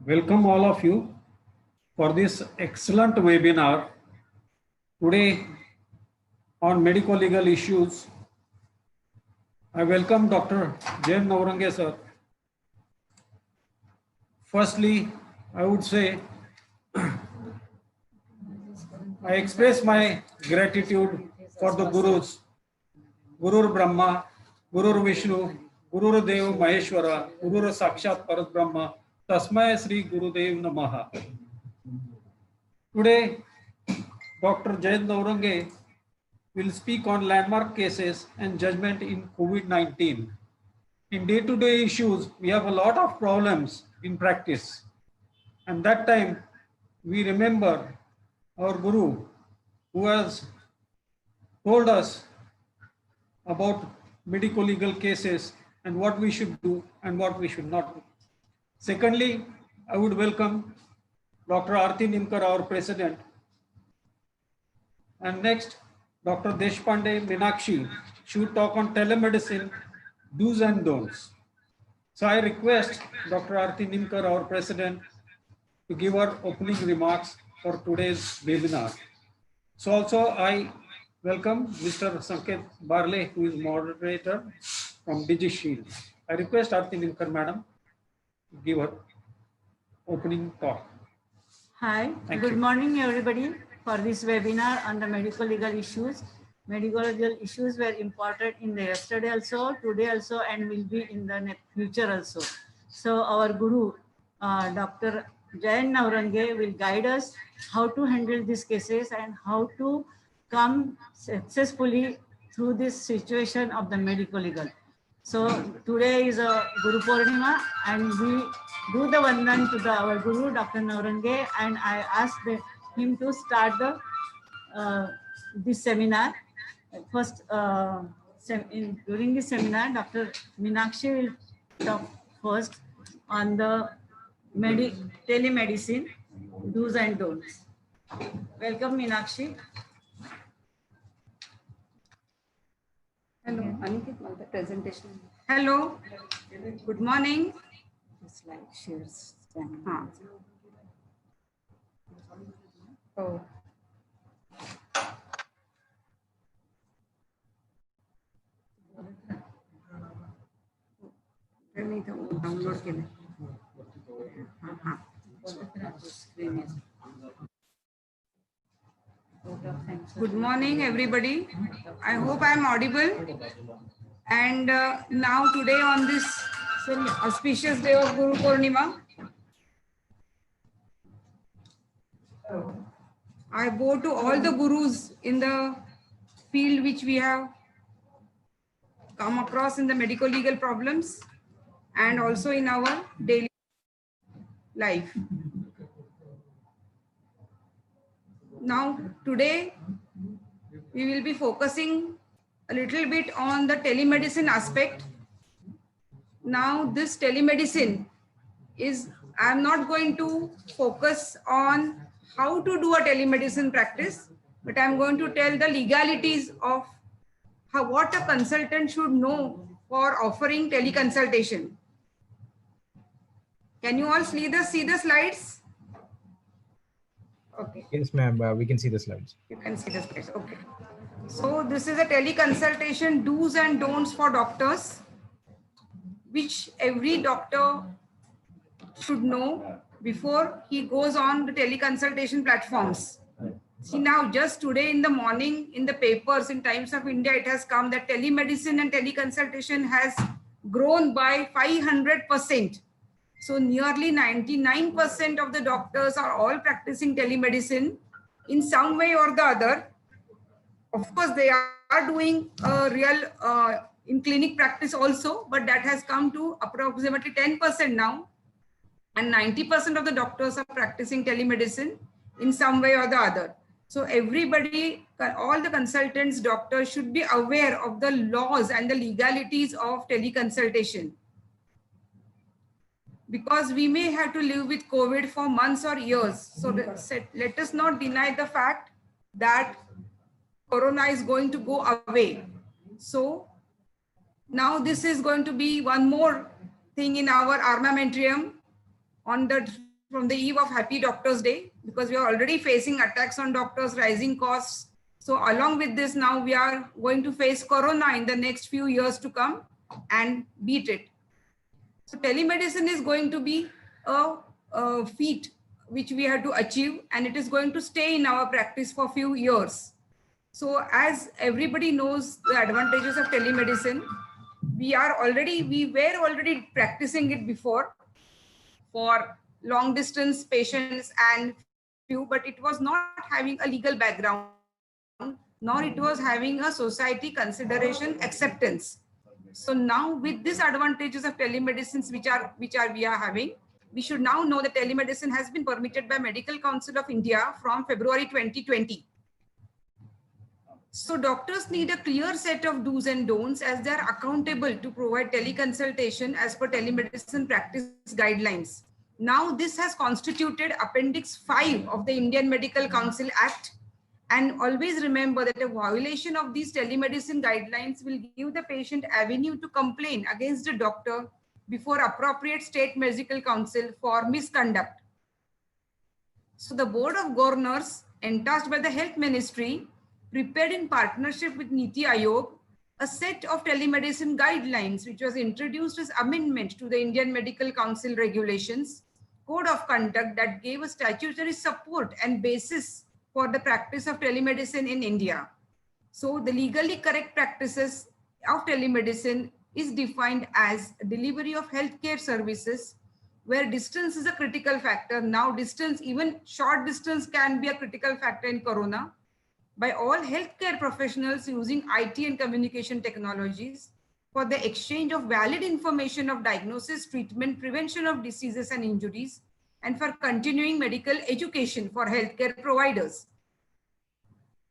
Welcome all of you for this excellent webinar today on medical legal issues. I welcome Dr. Jayan Naurange sir. Firstly, I would say I express my gratitude for the Gurus, Gurur Brahma, Gurur Vishnu, Gurur Dev Maheshwara, Gurur Sakshat Parat Brahma, Tasmaya Sri Gurudev Namaha. Today, Dr. Jayan Naurange will speak on landmark cases and judgment in COVID-19. In day-to-day issues, we have a lot of problems in practice. And that time, we remember our Guru who has told us about medical legal cases and what we should do and what we should not do. Secondly, I would welcome Dr. Aarti Nimkar, our president. And next, Dr. Deshpande Meenakshi should talk on telemedicine do's and don'ts. So I request Dr. Aarti Nimkar, our president, to give her opening remarks for today's webinar. So also I welcome Mr. Sanket Barle, who is moderator from DigiShield. I request Aarti Nimkar, madam, to give her opening talk. Hi, good morning everybody for this webinar on the medical legal issues. Medical legal issues were important in the yesterday also, today also, and will be in the future also. So our Guru, Dr. Jayan Naurange will guide us how to handle these cases and how to come successfully through this situation of the medical legal. So today is a Guru Purnima and we do the Vandan to our Guru, Dr. Naurange, and I asked him to start the this seminar. First, during this seminar, Dr. Meenakshi will talk first on the telemedicine do's and don'ts. Welcome, Meenakshi. Hello, Aniket, the presentation. Hello, good morning. Slide shares. Oh. Download केले. Good morning, everybody. I hope I am audible. And now today on this auspicious day of Guru Purnima, I bow to all the Gurus in the field which we have come across in the medical legal problems and also in our daily life. Now today we will be focusing a little bit on the telemedicine aspect. Now this telemedicine is, I am not going to focus on how to do a telemedicine practice, but I am going to tell the legalities of what a consultant should know for offering teleconsultation. Can you all see the slides? Okay. Yes, ma'am. We can see the slides. You can see the slides. Okay. So this is a teleconsultation do's and don'ts for doctors, which every doctor should know before he goes on the teleconsultation platforms. See, now just today in the morning in the papers in Times of India, it has come that telemedicine and teleconsultation has grown by 500%. So nearly 99% of the doctors are all practicing telemedicine in some way or the other. Of course, they are doing real in clinic practice also, but that has come to approximately 10% now. And 90% of the doctors are practicing telemedicine in some way or the other. So everybody, all the consultants, doctors should be aware of the laws and the legalities of teleconsultation. Because we may have to live with COVID for months or years. So let us not deny the fact that Corona is going to go away. So now this is going to be one more thing in our armamentarium on the from the eve of Happy Doctors Day, because we are already facing attacks on doctors, rising costs. So along with this, now we are going to face Corona in the next few years to come and beat it. So telemedicine is going to be a feat which we have to achieve, and it is going to stay in our practice for a few years. So as everybody knows the advantages of telemedicine, we were already practicing it before for long distance patients and few, but it was not having a legal background, nor it was having a society consideration acceptance. So now with these advantages of telemedicine we are having, we should now know that telemedicine has been permitted by Medical Council of India from February 2020. So doctors need a clear set of do's and don'ts as they are accountable to provide teleconsultation as per telemedicine practice guidelines. Now this has constituted Appendix 5 of the Indian Medical Council Act. And always remember that a violation of these telemedicine guidelines will give the patient avenue to complain against the doctor before appropriate state medical council for misconduct. So the Board of Governors, entrusted by the Health Ministry, prepared in partnership with Niti Aayog a set of telemedicine guidelines which was introduced as amendment to the Indian Medical Council regulations, code of conduct that gave a statutory support and basis for the practice of telemedicine in India. So the legally correct practices of telemedicine is defined as delivery of healthcare services where distance is a critical factor. Now distance, even short distance can be a critical factor in Corona, by all healthcare professionals using IT and communication technologies for the exchange of valid information of diagnosis, treatment, prevention of diseases and injuries, and for continuing medical education for healthcare providers.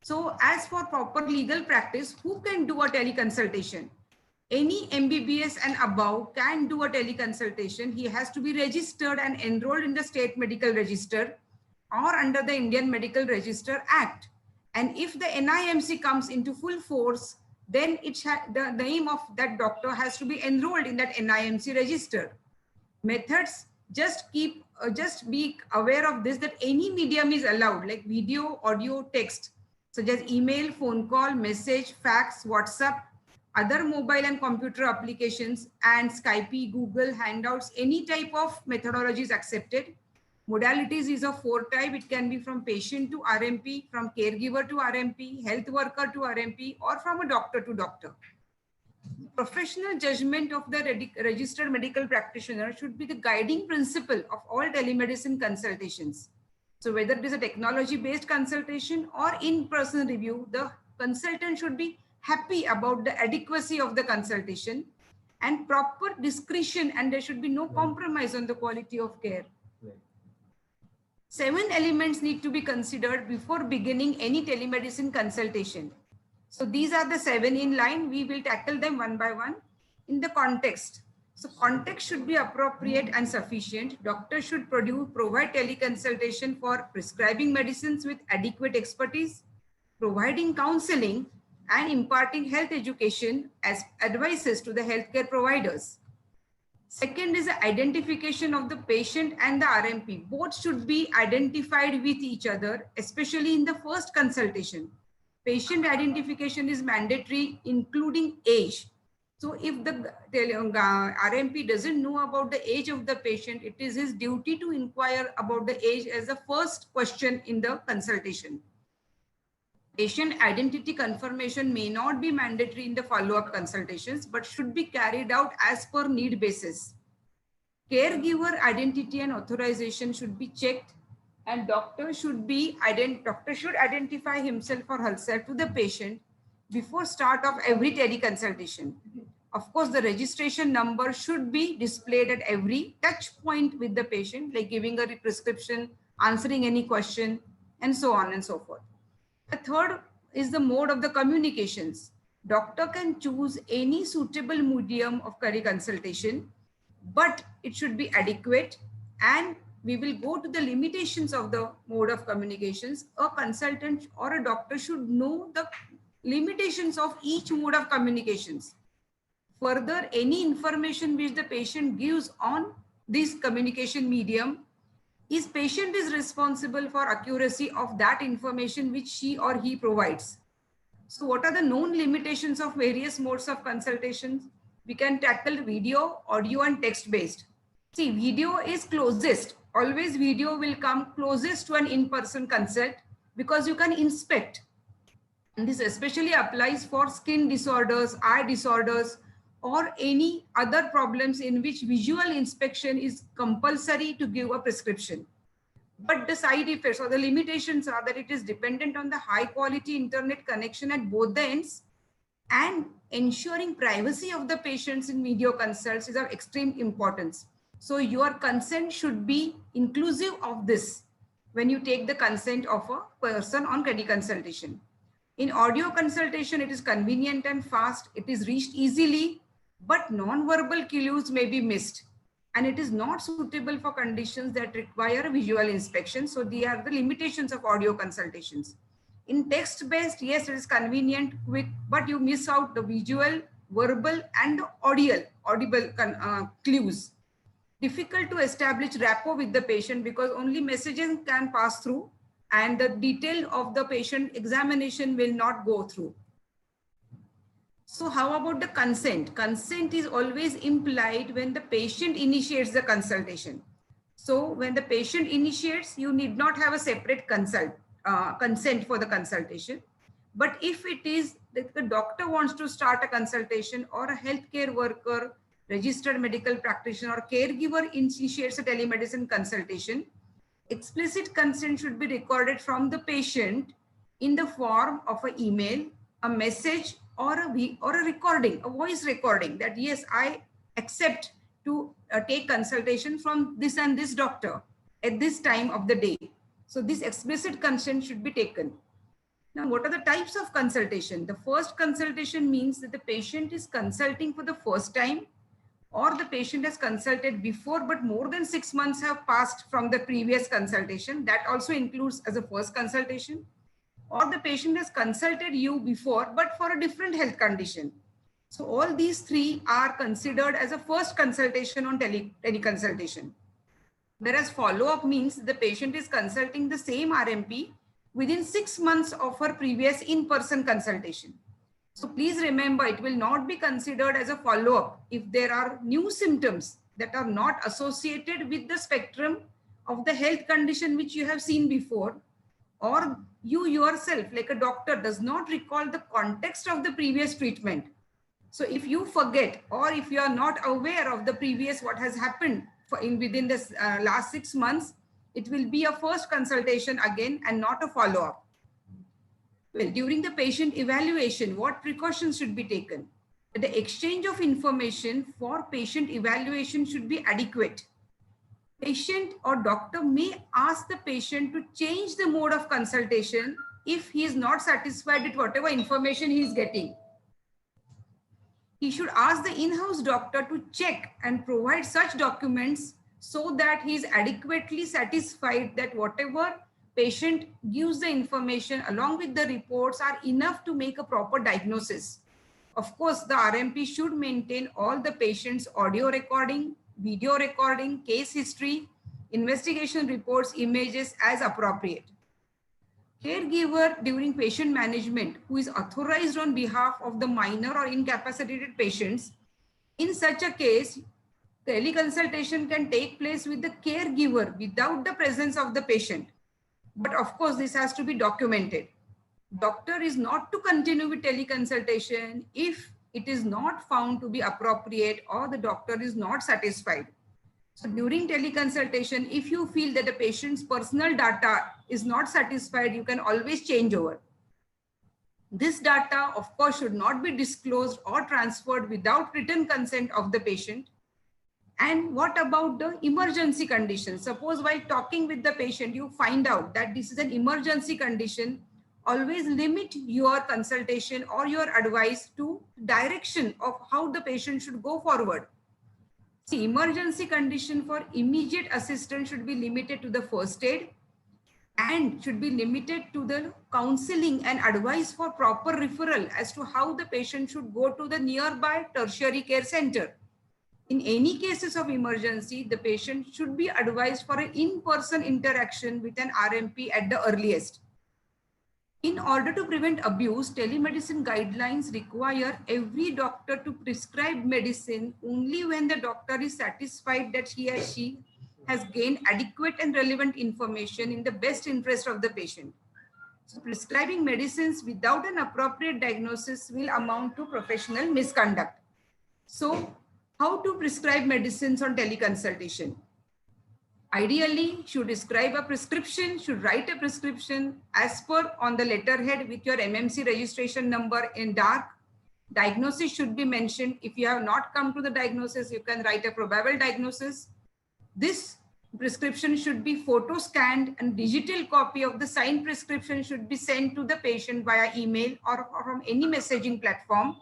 So as for proper legal practice, who can do a teleconsultation? Any MBBS and above can do a teleconsultation. He has to be registered and enrolled in the state medical register or under the Indian Medical Register Act. And if the NIMC comes into full force, then the name of that doctor has to be enrolled in that NIMC register. Methods, just be aware of this, that any medium is allowed, like video, audio, text, such as email, phone call, message, fax, WhatsApp, other mobile and computer applications, and Skype, Google, Hangouts, any type of methodology is accepted. Modalities is of 4 types. It can be from patient to RMP, from caregiver to RMP, health worker to RMP, or from a doctor to doctor. Professional judgment of the registered medical practitioner should be the guiding principle of all telemedicine consultations. So whether it is a technology-based consultation or in-person review, the consultant should be happy about the adequacy of the consultation and proper discretion, and there should be no compromise on the quality of care. 7 elements need to be considered before beginning any telemedicine consultation. So these are the 7 in line. We will tackle them one by one. In the context. So context should be appropriate and sufficient. Doctor should provide teleconsultation for prescribing medicines with adequate expertise, providing counseling, and imparting health education as advices to the healthcare providers. Second is the identification of the patient and the RMP. Both should be identified with each other, especially in the first consultation. Patient identification is mandatory, including age. So if the RMP doesn't know about the age of the patient, it is his duty to inquire about the age as the first question in the consultation. Patient identity confirmation may not be mandatory in the follow-up consultations, but should be carried out as per need basis. Caregiver identity and authorization should be checked, and doctor should identify himself or herself to the patient before start of every teleconsultation. Of course, the registration number should be displayed at every touch point with the patient, like giving a prescription, answering any question, and so on and so forth. The third is the mode of the communications. Doctor can choose any suitable medium of teleconsultation, but it should be adequate, and we will go to the limitations of the mode of communications. A consultant or a doctor should know the limitations of each mode of communications. Further, any information which the patient gives on this communication medium is patient is responsible for accuracy of that information which she or he provides. So what are the known limitations of various modes of consultations? We can tackle video, audio and text based. See, video is closest. Always video will come closest to an in-person consult because you can inspect. And this especially applies for skin disorders, eye disorders, or any other problems in which visual inspection is compulsory to give a prescription. But the side effects or the limitations are that it is dependent on the high quality internet connection at both the ends, and ensuring privacy of the patients in video consults is of extreme importance. So your consent should be inclusive of this when you take the consent of a person on teleconsultation. In audio consultation, it is convenient and fast. It is reached easily, but non-verbal cues may be missed. And it is not suitable for conditions that require visual inspection. So they are the limitations of audio consultations. In text-based, yes, it is convenient, quick, but you miss out the visual, verbal, and audible clues. Difficult to establish rapport with the patient because only messages can pass through and the detail of the patient examination will not go through. So how about the consent? Consent is always implied when the patient initiates the consultation. So when the patient initiates, you need not have a separate consent for the consultation. But if it is that the doctor wants to start a consultation or a healthcare worker, registered medical practitioner or caregiver initiates a telemedicine consultation, explicit consent should be recorded from the patient in the form of an email, a message, or a recording, a voice recording that yes, I accept to take consultation from this and this doctor at this time of the day. So this explicit consent should be taken. Now, what are the types of consultation? The first consultation means that the patient is consulting for the first time, or the patient has consulted before, but more than 6 months have passed from the previous consultation. That also includes as a first consultation. Or the patient has consulted you before, but for a different health condition. So all these three are considered as a first consultation on teleconsultation. Whereas follow-up means the patient is consulting the same RMP within 6 months of her previous in-person consultation. So please remember, it will not be considered as a follow-up if there are new symptoms that are not associated with the spectrum of the health condition which you have seen before, or you yourself, like a doctor, does not recall the context of the previous treatment. So if you forget, or if you are not aware of the previous what has happened within this last 6 months, it will be a first consultation again and not a follow-up. Well, during the patient evaluation, what precautions should be taken? The exchange of information for patient evaluation should be adequate. Patient or doctor may ask the patient to change the mode of consultation if he is not satisfied with whatever information he is getting. He should ask the in-house doctor to check and provide such documents so that he is adequately satisfied that whatever patient gives the information along with the reports are enough to make a proper diagnosis. Of course, the RMP should maintain all the patient's audio recording, video recording, case history, investigation reports, images as appropriate. Caregiver during patient management who is authorized on behalf of the minor or incapacitated patients, in such a case, teleconsultation can take place with the caregiver without the presence of the patient. But of course, this has to be documented. Doctor is not to continue with teleconsultation if it is not found to be appropriate or the doctor is not satisfied. So during teleconsultation, if you feel that the patient's personal data is not satisfied, you can always change over. This data, of course, should not be disclosed or transferred without written consent of the patient. And what about the emergency condition? Suppose while talking with the patient, you find out that this is an emergency condition. Always limit your consultation or your advice to direction of how the patient should go forward. See, emergency condition for immediate assistance should be limited to the first aid and should be limited to the counseling and advice for proper referral as to how the patient should go to the nearby tertiary care center. In any cases of emergency, the patient should be advised for an in-person interaction with an RMP at the earliest. In order to prevent abuse, telemedicine guidelines require every doctor to prescribe medicine only when the doctor is satisfied that he or she has gained adequate and relevant information in the best interest of the patient. So prescribing medicines without an appropriate diagnosis will amount to professional misconduct. So how to prescribe medicines on teleconsultation? Ideally, should prescribe a prescription, should write a prescription as per on the letterhead with your MMC registration number in dark. Diagnosis should be mentioned. If you have not come to the diagnosis, you can write a probable diagnosis. This prescription should be photo scanned and digital copy of the signed prescription should be sent to the patient via email or from any messaging platform.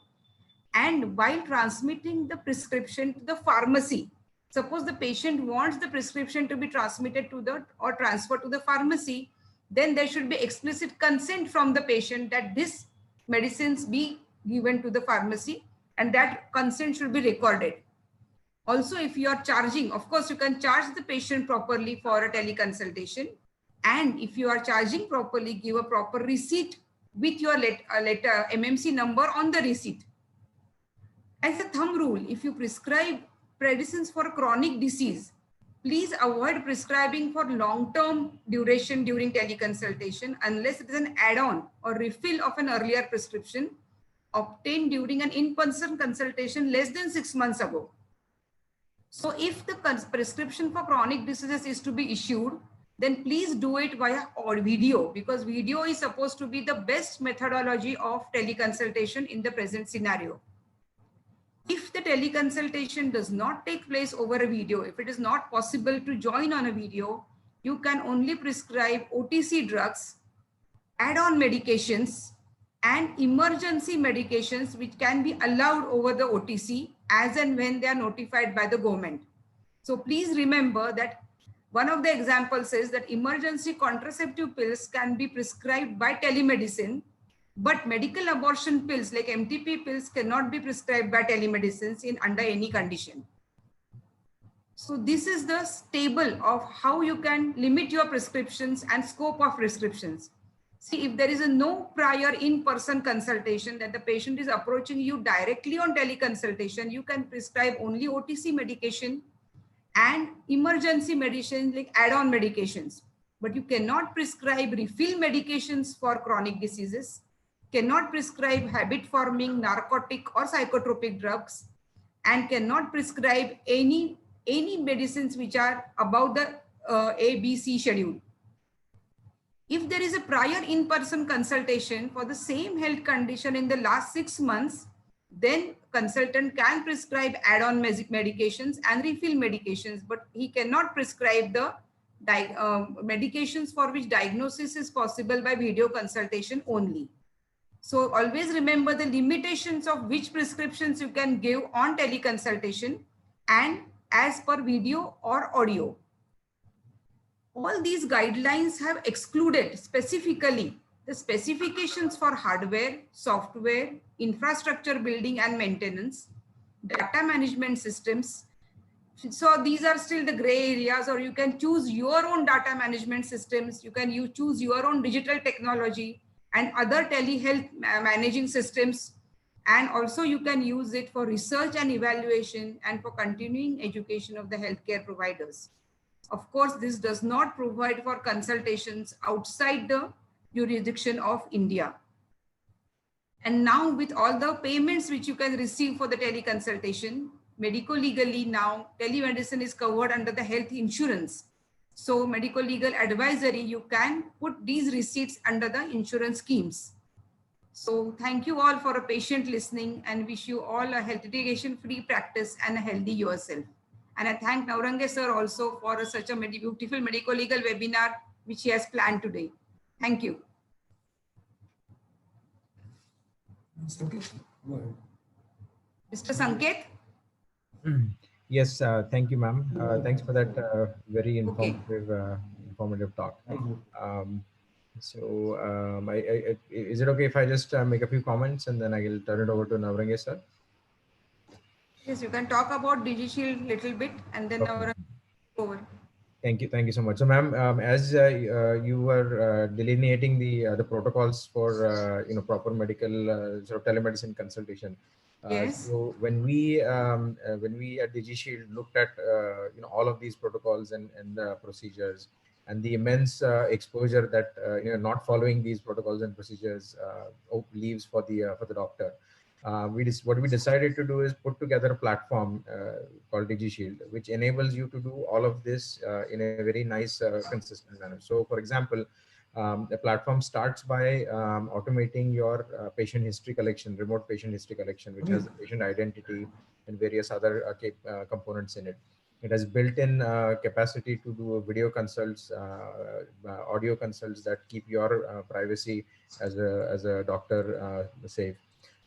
And while transmitting the prescription to the pharmacy, suppose the patient wants the prescription to be transmitted to the or transferred to the pharmacy, then there should be explicit consent from the patient that this medicines be given to the pharmacy, and that consent should be recorded. Also, if you are charging, of course, you can charge the patient properly for a teleconsultation. And if you are charging properly, give a proper receipt with your letter MMC number on the receipt. As a thumb rule, if you prescribe medicines for chronic disease, please avoid prescribing for long-term duration during teleconsultation unless it is an add-on or refill of an earlier prescription obtained during an in-person consultation less than 6 months ago. So if the prescription for chronic diseases is to be issued, then please do it via video, because video is supposed to be the best methodology of teleconsultation in the present scenario. If the teleconsultation does not take place over a video, if it is not possible to join on a video, you can only prescribe OTC drugs, add-on medications, and emergency medications which can be allowed over the OTC as and when they are notified by the government. So please remember that one of the examples is that emergency contraceptive pills can be prescribed by telemedicine, but medical abortion pills like MTP pills cannot be prescribed by telemedicine under any condition. So this is the table of how you can limit your prescriptions and scope of prescriptions. See, if there is no prior in-person consultation that the patient is approaching you directly on teleconsultation, you can prescribe only OTC medication and emergency medicine like add-on medications. But you cannot prescribe refill medications for chronic diseases, cannot prescribe habit-forming narcotic or psychotropic drugs, and cannot prescribe any medicines which are above the ABC schedule. If there is a prior in-person consultation for the same health condition in the last 6 months, then consultant can prescribe add-on medications and refill medications, but he cannot prescribe the medications for which diagnosis is possible by video consultation only. So always remember the limitations of which prescriptions you can give on teleconsultation and as per video or audio. All these guidelines have excluded specifically the specifications for hardware, software, infrastructure building and maintenance, data management systems. So these are still the gray areas, or you can choose your own data management systems. You can choose your own digital technology and other telehealth managing systems. And also you can use it for research and evaluation and for continuing education of the healthcare providers. Of course, this does not provide for consultations outside the jurisdiction of India. And now with all the payments which you can receive for the teleconsultation, medico-legally now telemedicine is covered under the health insurance. So medico-legal advisory, you can put these receipts under the insurance schemes. So thank you all for a patient listening and wish you all a health litigation-free practice and a healthy yourself. And I thank Naurange sir also for such a beautiful medico-legal webinar which he has planned today. Thank you. Mr. Sanket? Yes, thank you, ma'am. Thanks for that very informative talk. Is it okay if I just make a few comments and then I will turn it over to Naurange sir? Yes, you can talk about DigiShield little bit and then Okay. over. Thank you so much. So, ma'am, as you were delineating the protocols for proper medical sort of telemedicine consultation. Yes. So when we at DigiShield looked at all of these protocols and procedures and the immense exposure that not following these protocols and procedures leaves for the doctor. What we decided to do is put together a platform called DigiShield, which enables you to do all of this in a very nice, consistent manner. So, for example, the platform starts by automating your patient history collection, remote patient history collection, which has the patient identity and various other components in it. It has built-in capacity to do video consults, audio consults that keep your privacy as a doctor safe.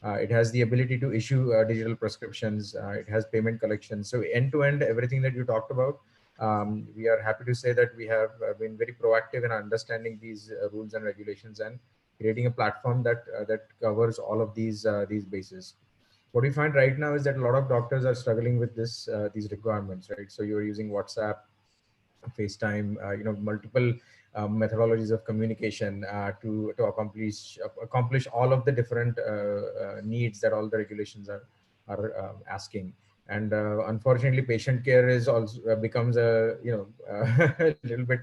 It has the ability to issue digital prescriptions. It has payment collections. So end to end, everything that you talked about, we are happy to say that we have been very proactive in understanding these rules and regulations and creating a platform that covers all of these bases. What we find right now is that a lot of doctors are struggling with these requirements, right? So you're using WhatsApp, FaceTime, multiple methodologies of communication to accomplish all of the different needs that all the regulations are asking. And unfortunately, patient care is also becomes a a little bit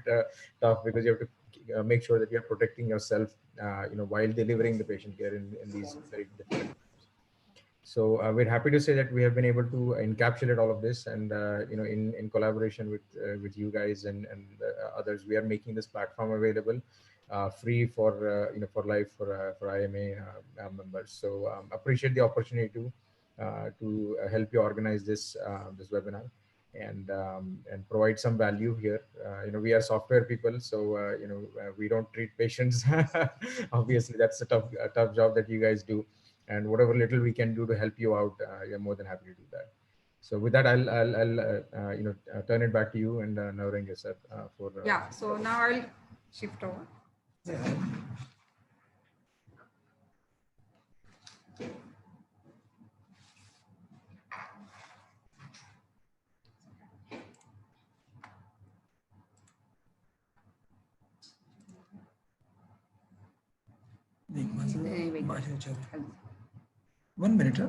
tough, because you have to make sure that you're protecting yourself while delivering the patient care in these very difficult. So we're happy to say that we have been able to encapsulate all of this, and in collaboration with you guys and others, we are making this platform available free for for life for IMA members. So appreciate the opportunity to help you organize this webinar and provide some value here. We are software people, so we don't treat patients. Obviously, that's a tough job that you guys do. And whatever little we can do to help you out, you're more than happy to do that. So with that, I'll turn it back to you and Naurenge sir for. Yeah. So now I'll shift over. One minute. Huh?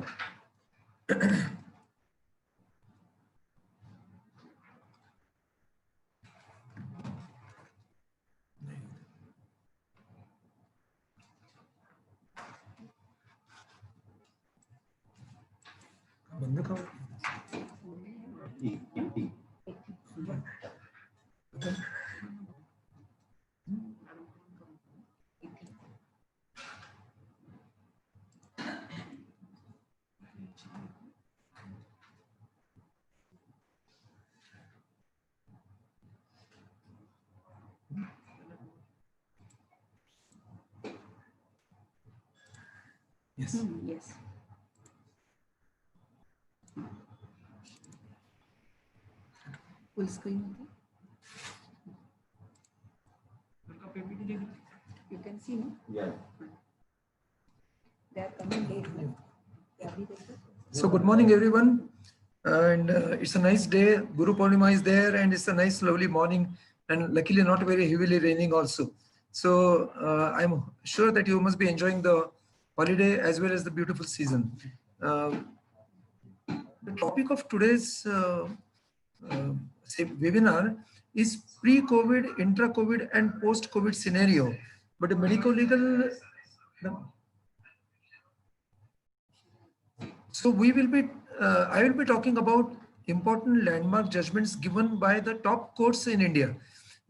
बंद करो. Yes. Yes. Full screen. You can see, no? Yeah. They are coming late. No? So good morning, everyone. And it's a nice day. Guru Purnima is there, and it's a nice, lovely morning. And luckily, not very heavily raining also. So I'm sure that you must be enjoying the holiday as well as the beautiful season. The topic of today's webinar is pre-COVID, intra-COVID, and post-COVID scenario. But the medical legal. So we will be, I will be talking about important landmark judgments given by the top courts in India.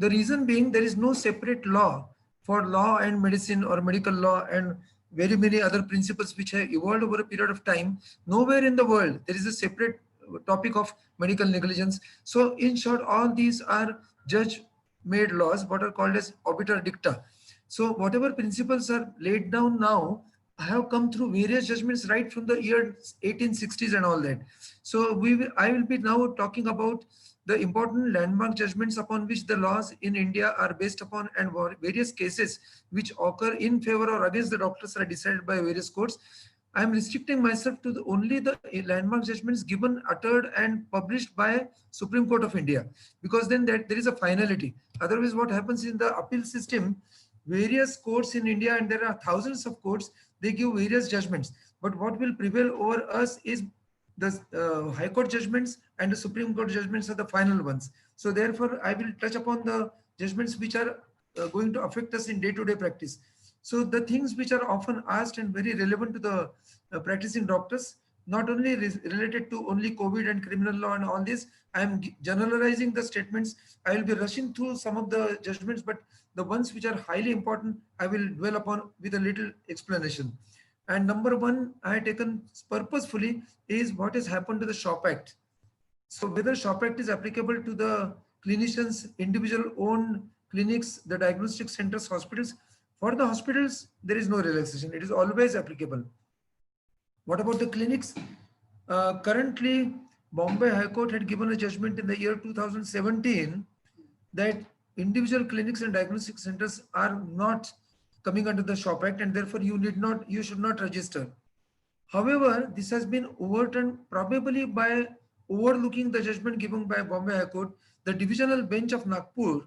The reason being there is no separate law for law and medicine or medical law and very many other principles which have evolved over a period of time. Nowhere in the world there is a separate topic of medical negligence. So in short, all these are judge-made laws, what are called as obiter dicta. So whatever principles are laid down now have come through various judgments right from the year 1860s and all that. So I will be now talking about the important landmark judgments upon which the laws in India are based upon, and various cases which occur in favor or against the doctors are decided by various courts. I am restricting myself to only the landmark judgments given, uttered, and published by Supreme Court of India, because then there is a finality. Otherwise, what happens in the appeal system, various courts in India, and there are thousands of courts, they give various judgments. But what will prevail over us is the High Court judgments, and the Supreme Court judgments are the final ones. So therefore, I will touch upon the judgments which are going to affect us in day-to-day practice. So the things which are often asked and very relevant to the practicing doctors, not only related to only COVID and criminal law and all this, I am generalizing the statements. I will be rushing through some of the judgments, but the ones which are highly important, I will dwell upon with a little explanation. And number one, I have taken purposefully is what has happened to the SHOP Act. So whether SHOP Act is applicable to the clinicians, individual owned clinics, the diagnostic centers, hospitals. For the hospitals, there is no relaxation. It is always applicable. What about the clinics? Currently, Bombay High Court had given a judgment in the year 2017 that individual clinics and diagnostic centers are not coming under the SHOP Act, and therefore you should not register. However, this has been overturned probably by overlooking the judgment given by Bombay High Court. The divisional bench of Nagpur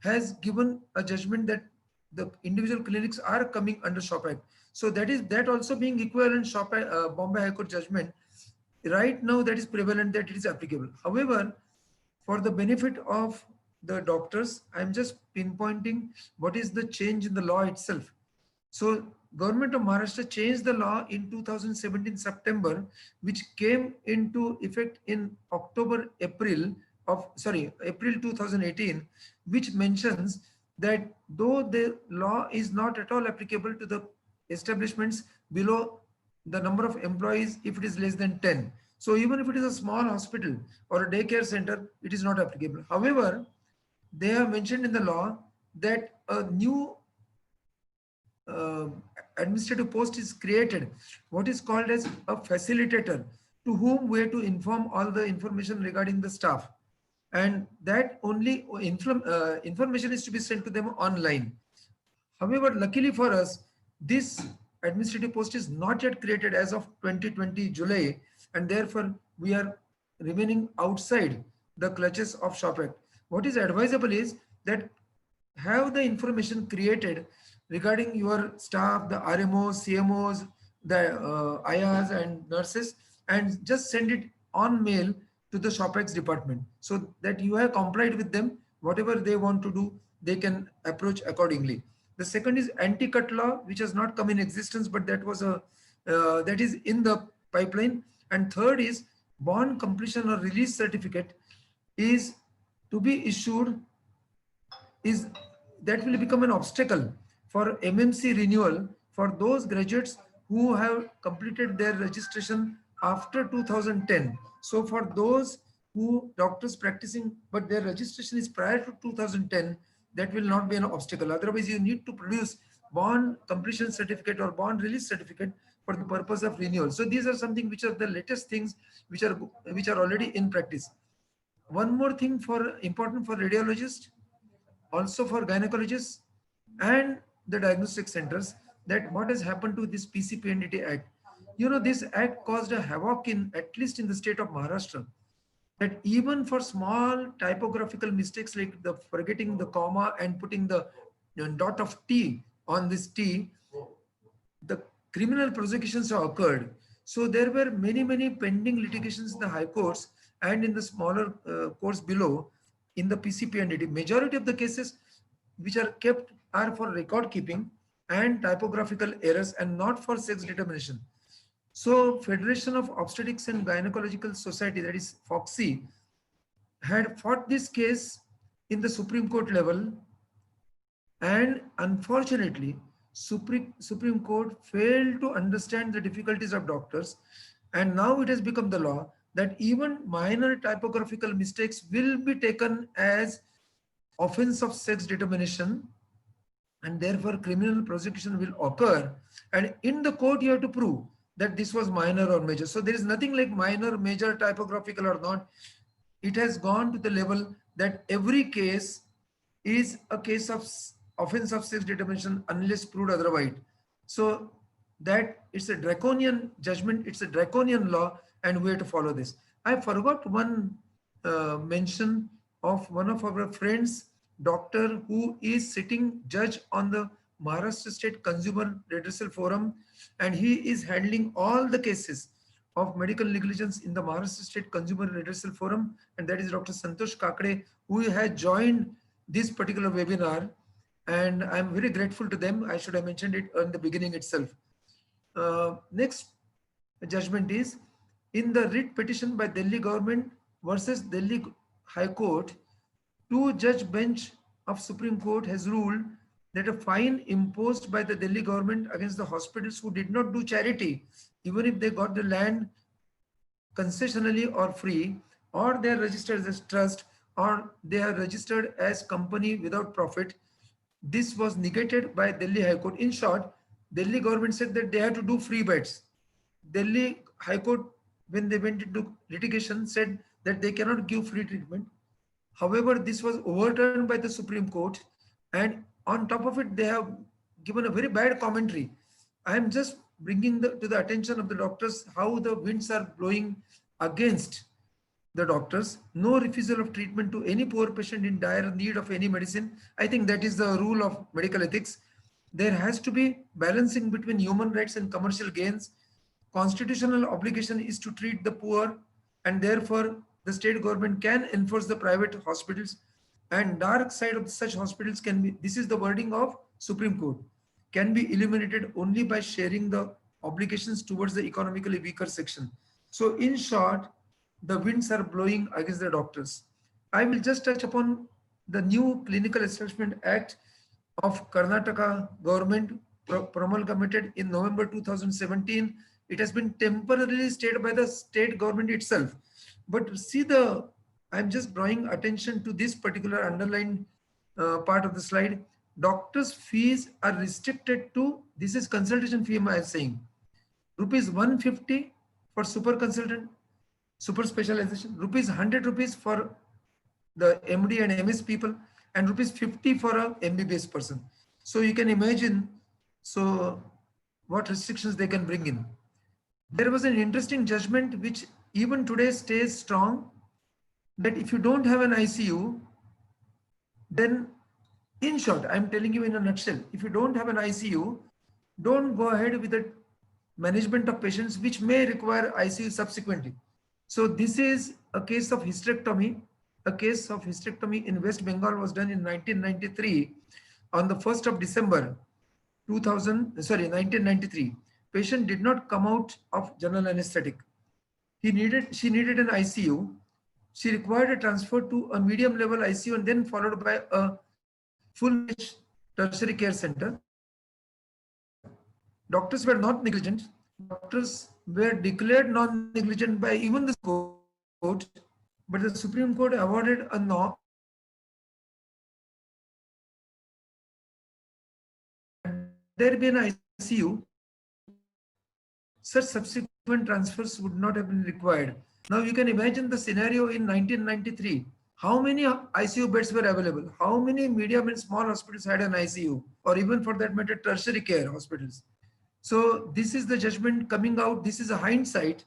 has given a judgment that the individual clinics are coming under SHOP Act. So that also being equivalent Bombay High Court judgment. Right now that is prevalent, that it is applicable. However, for the benefit of the doctors, I'm just pinpointing what is the change in the law itself. So Government of Maharashtra changed the law in 2017 September, which came into effect in April 2018, which mentions that though the law is not at all applicable to the establishments below the number of employees if it is less than 10. So even if it is a small hospital or a daycare center, it is not applicable. However, they have mentioned in the law that a new administrative post is created, what is called as a facilitator, to whom we have to inform all the information regarding the staff. And that only information is to be sent to them online. However, luckily for us, this administrative post is not yet created as of 2020 July, and therefore we are remaining outside the clutches of SHOP Act. What is advisable is that have the information created regarding your staff, the RMOs, CMOs, the IRs and nurses, and just send it on mail to the SHOP Acts department, so that you have complied with them. Whatever they want to do, they can approach accordingly. The second is anti-cut law, which has not come in existence, but that was that is in the pipeline. And third is bond completion or release certificate is to be issued, that will become an obstacle for MMC renewal for those graduates who have completed their registration after 2010. So for those doctors practicing, but their registration is prior to 2010, that will not be an obstacle. Otherwise, you need to produce bond completion certificate or bond release certificate for the purpose of renewal. So these are something which are the latest things which are already in practice. One more thing important for radiologists, also for gynecologists and the diagnostic centers, that what has happened to this PCPNDT Act. You know, this act caused a havoc at least in the state of Maharashtra, that even for small typographical mistakes like forgetting the comma and putting the dot of T on this T, the criminal prosecutions have occurred. So there were many pending litigations in the high courts and in the smaller courts below in the PCPNDT. Majority of the cases which are kept are for record keeping and typographical errors and not for sex determination. So Federation of Obstetrics and Gynecological Society, that is FOGSI, had fought this case in the Supreme Court level, and unfortunately Supreme Court failed to understand the difficulties of doctors, and now it has become the law that even minor typographical mistakes will be taken as offense of sex determination, and therefore criminal prosecution will occur, and in the court you have to prove that this was minor or major. So there is nothing like minor, major, typographical or not. It has gone to the level that every case is a case of offense of sex determination unless proved otherwise. So that it's a draconian judgment, it's a draconian law, and we have to follow this. I forgot one mention of one of our friends, doctor, who is sitting judge on the Maharashtra State Consumer Redressal Forum, and he is handling all the cases of medical negligence in the Maharashtra State Consumer Redressal Forum, and that is Dr. Santosh Kakade, who has joined this particular webinar, and I'm very grateful to them. I should have mentioned it in the beginning itself. Next judgment is in the writ petition by Delhi government versus Delhi High Court, two-judge bench of Supreme Court has ruled that a fine imposed by the Delhi government against the hospitals who did not do charity, even if they got the land concessionally or free, or they are registered as trust, or they are registered as company without profit, this was negated by Delhi High Court. In short, Delhi government said that they had to do free beds. Delhi High Court, when they went into litigation, said that they cannot give free treatment. However, this was overturned by the Supreme Court, and on top of it, they have given a very bad commentary. I am just bringing to the attention of the doctors how the winds are blowing against the doctors. No refusal of treatment to any poor patient in dire need of any medicine. I think that is the rule of medical ethics. There has to be balancing between human rights and commercial gains. Constitutional obligation is to treat the poor, and therefore the state government can enforce the private hospitals, and dark side of such hospitals can be, this is the wording of Supreme Court, can be eliminated only by sharing the obligations towards the economically weaker section. So in short, the winds are blowing against the doctors. I will just touch upon the new Clinical Establishment Act of Karnataka government promulgated in November 2017. It has been temporarily stayed by the state government itself. But see I'm just drawing attention to this particular underlined part of the slide. Doctors' fees are restricted to, this is consultation fee I am saying, rupees 150 for super consultant, super specialization, rupees 100 rupees for the MD and MS people, and rupees 50 for a MBBS person. So you can imagine, so what restrictions they can bring in. There was an interesting judgment which even today stays strong, that if you don't have an ICU, then in short, I'm telling you in a nutshell, if you don't have an ICU, don't go ahead with the management of patients which may require ICU subsequently. So this is a case of hysterectomy. A case of hysterectomy in West Bengal was done in 1993 on the 1st of December 1993. Patient did not come out of general anesthetic. She needed an ICU. She required a transfer to a medium level ICU and then followed by a full tertiary care center. Doctors were not negligent. Doctors were declared non-negligent by even the court, but the Supreme Court awarded a no. There be an ICU, such subsequent transfers would not have been required. Now you can imagine the scenario in 1993. How many ICU beds were available? How many medium and small hospitals had an ICU, or even for that matter, tertiary care hospitals? So this is the judgment coming out. This is a hindsight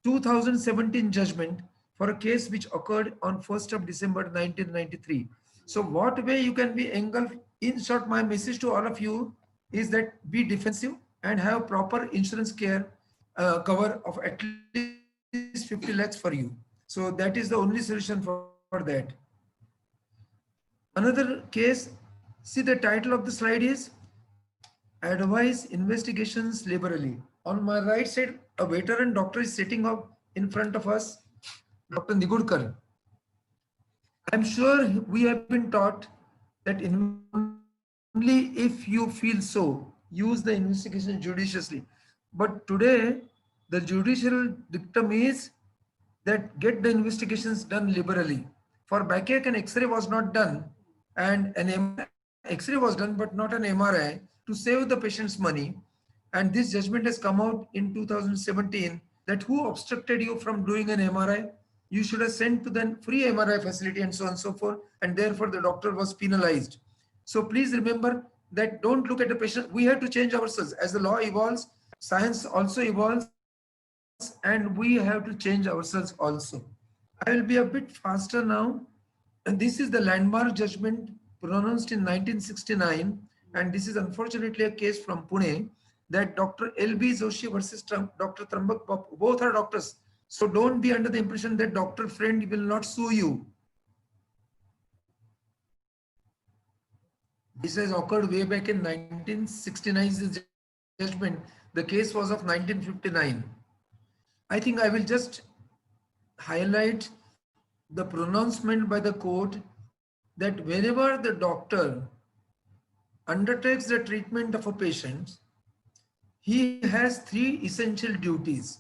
2017 judgment for a case which occurred on 1st of December 1993. So what way you can be engulfed? In short, my message to all of you is that be defensive and have proper insurance care cover of at least 50 lakhs for you. So that is the only solution for that. Another case, see the title of the slide is Advise Investigations Liberally. On my right side, a veteran doctor is sitting up in front of us, Dr. Nigudkar. I'm sure we have been taught that only if you feel so, use the investigation judiciously. But today, the judicial dictum is that get the investigations done liberally. For backache, an X-ray was not done, and an X-ray was done, but not an MRI, to save the patient's money. And this judgment has come out in 2017 that who obstructed you from doing an MRI? You should have sent to the free MRI facility and so on and so forth, and therefore the doctor was penalized. So please remember that don't look at the patient. We have to change ourselves as the law evolves Science also evolves and we have to change ourselves also. I will be a bit faster now. And this is the landmark judgment pronounced in 1969. And this is unfortunately a case from Pune that Dr. L.B. Joshi versus Dr. Trambak Bapu, both are doctors. So don't be under the impression that Dr. Friend will not sue you. This has occurred way back in 1969, this judgment. The case was of 1959. I think I will just highlight the pronouncement by the court that whenever the doctor undertakes the treatment of a patient, he has three essential duties.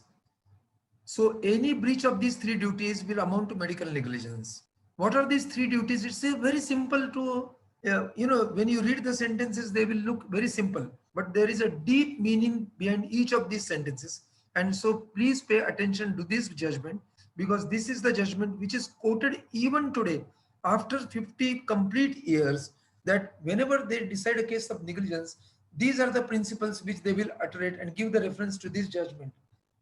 So any breach of these three duties will amount to medical negligence. What are these three duties? It's very simple to, when you read the sentences, they will look very simple, but there is a deep meaning behind each of these sentences. And so please pay attention to this judgment, because this is the judgment which is quoted even today after 50 complete years, that whenever they decide a case of negligence, these are the principles which they will iterate and give the reference to this judgment.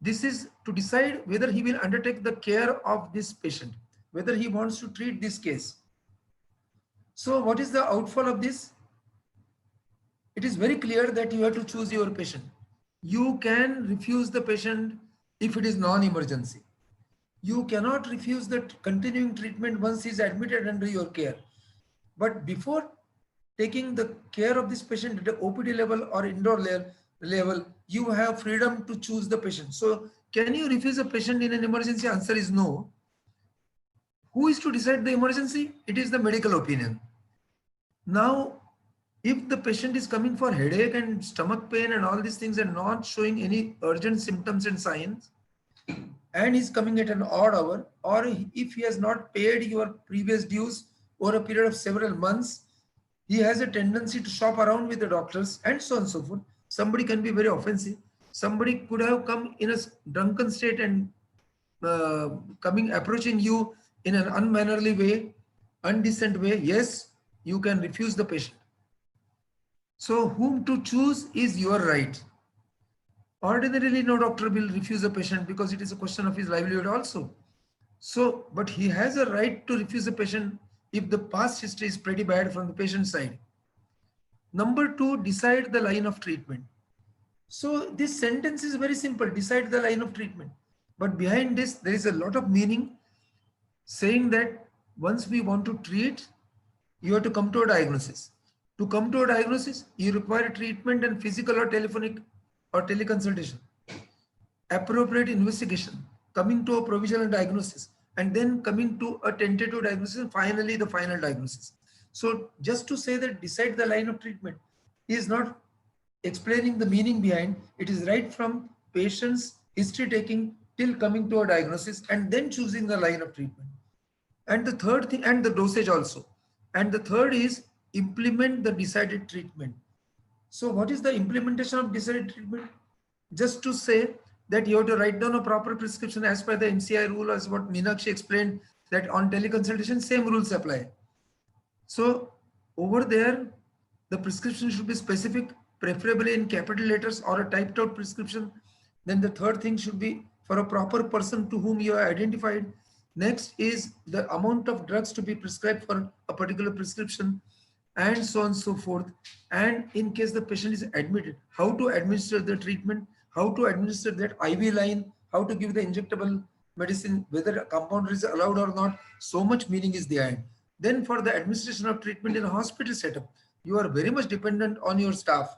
This is to decide whether he will undertake the care of this patient, whether he wants to treat this case. So what is the outfall of this? It is very clear that you have to choose your patient. You can refuse the patient if it is non-emergency. You cannot refuse the continuing treatment once he is admitted under your care. But before taking the care of this patient at the OPD level or indoor level, you have freedom to choose the patient. So can you refuse a patient in an emergency? Answer is no. Who is to decide the emergency? It is the medical opinion. Now, if the patient is coming for headache and stomach pain and all these things and not showing any urgent symptoms and signs, and is coming at an odd hour, or if he has not paid your previous dues over a period of several months, he has a tendency to shop around with the doctors and so on and so forth. Somebody can be very offensive. Somebody could have come in a drunken state and approaching you in an unmannerly way, undecent way. Yes, you can refuse the patient. So whom to choose is your right. Ordinarily, no doctor will refuse a patient because it is a question of his livelihood also. So, but he has a right to refuse a patient if the past history is pretty bad from the patient side. Number two, decide the line of treatment. So this sentence is very simple, decide the line of treatment. But behind this, there is a lot of meaning, saying that once we want to treat, you have to come to a diagnosis. To come to a diagnosis, you require treatment and physical or telephonic or teleconsultation, appropriate investigation, coming to a provisional diagnosis, and then coming to a tentative diagnosis, and finally the final diagnosis. So just to say that decide the line of treatment is not explaining the meaning behind. It is right from patient's history taking till coming to a diagnosis and then choosing the line of treatment. And the third thing, and the dosage also. And the third is implement the decided treatment. So what is the implementation of decided treatment? Just to say that you have to write down a proper prescription as per the MCI rule, as what Meenakshi explained, that on teleconsultation, same rules apply. So over there, the prescription should be specific, preferably in capital letters or a typed out prescription. Then the third thing should be for a proper person to whom you are identified. Next is the amount of drugs to be prescribed for a particular prescription, and so on and so forth. And in case the patient is admitted, how to administer the treatment, how to administer that IV line, how to give the injectable medicine, whether a compounder is allowed or not. So much meaning is there. Then for the administration of treatment in a hospital setup, you are very much dependent on your staff.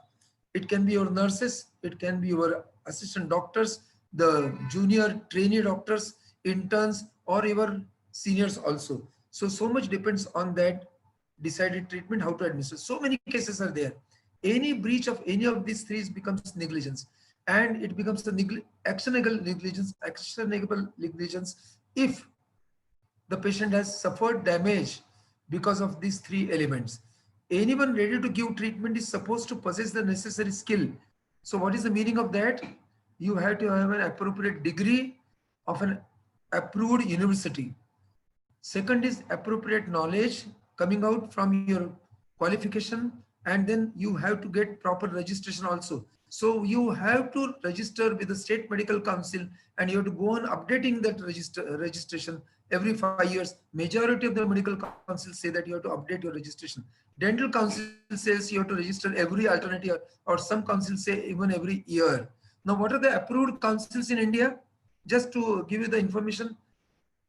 It can be your nurses, it can be your assistant doctors, the junior trainee doctors, interns, or your seniors also. So much depends on that decided treatment, how to administer. So many cases are there. Any breach of any of these three becomes negligence, and it becomes the actionable negligence if the patient has suffered damage because of these three elements. Anyone ready to give treatment is supposed to possess the necessary skill. So what is the meaning of that? You have to have an appropriate degree of an approved university. Second is appropriate knowledge coming out from your qualification, and then you have to get proper registration also. So you have to register with the state medical council, and you have to go on updating that registration every 5 years. Majority of the medical councils say that you have to update your registration. Dental council says you have to register every alternate year, or some councils say even every year. Now, what are the approved councils in India? Just to give you the information,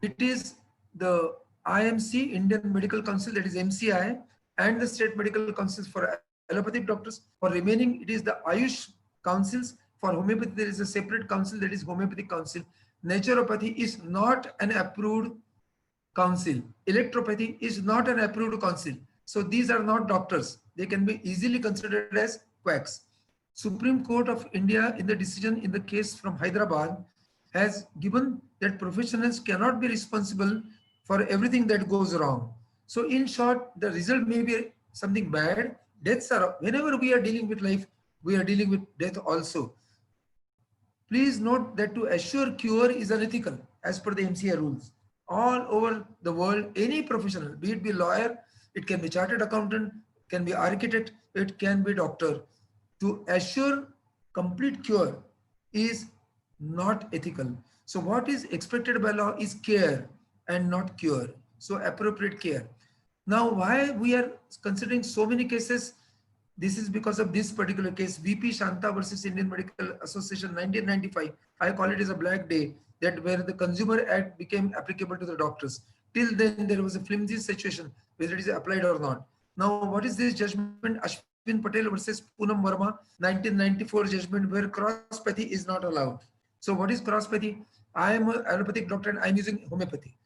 it is the IMC, Indian Medical Council, that is MCI, and the state medical councils for allopathic doctors. For remaining, it is the Ayush councils. For homeopathy, there is a separate council, that is Homeopathic Council. Naturopathy is not an approved council. Electropathy is not an approved council. So these are not doctors. They can be easily considered as quacks. Supreme Court of India, in the decision in the case from Hyderabad, has given that professionals cannot be responsible for everything that goes wrong. So in short, the result may be something bad. Deaths are, whenever we are dealing with life, we are dealing with death also. Please note that to assure cure is unethical as per the MCI rules. All over the world, any professional, be it lawyer, it can be chartered accountant, it can be architect, it can be doctor. To assure complete cure is not ethical. So what is expected by law is care and not cure. So appropriate care. Now, why we are considering so many cases? This is because of this particular case, VP Shanta versus Indian Medical Association 1995. I call it as a black day, that where the Consumer Act became applicable to the doctors. Till then, there was a flimsy situation, whether it is applied or not. Now, what is this judgment? Ashwin Patel versus Poonam Verma, 1994 judgment, where cross-pathy is not allowed. So what is cross-pathy? I am an allopathic doctor and I'm using homeopathy.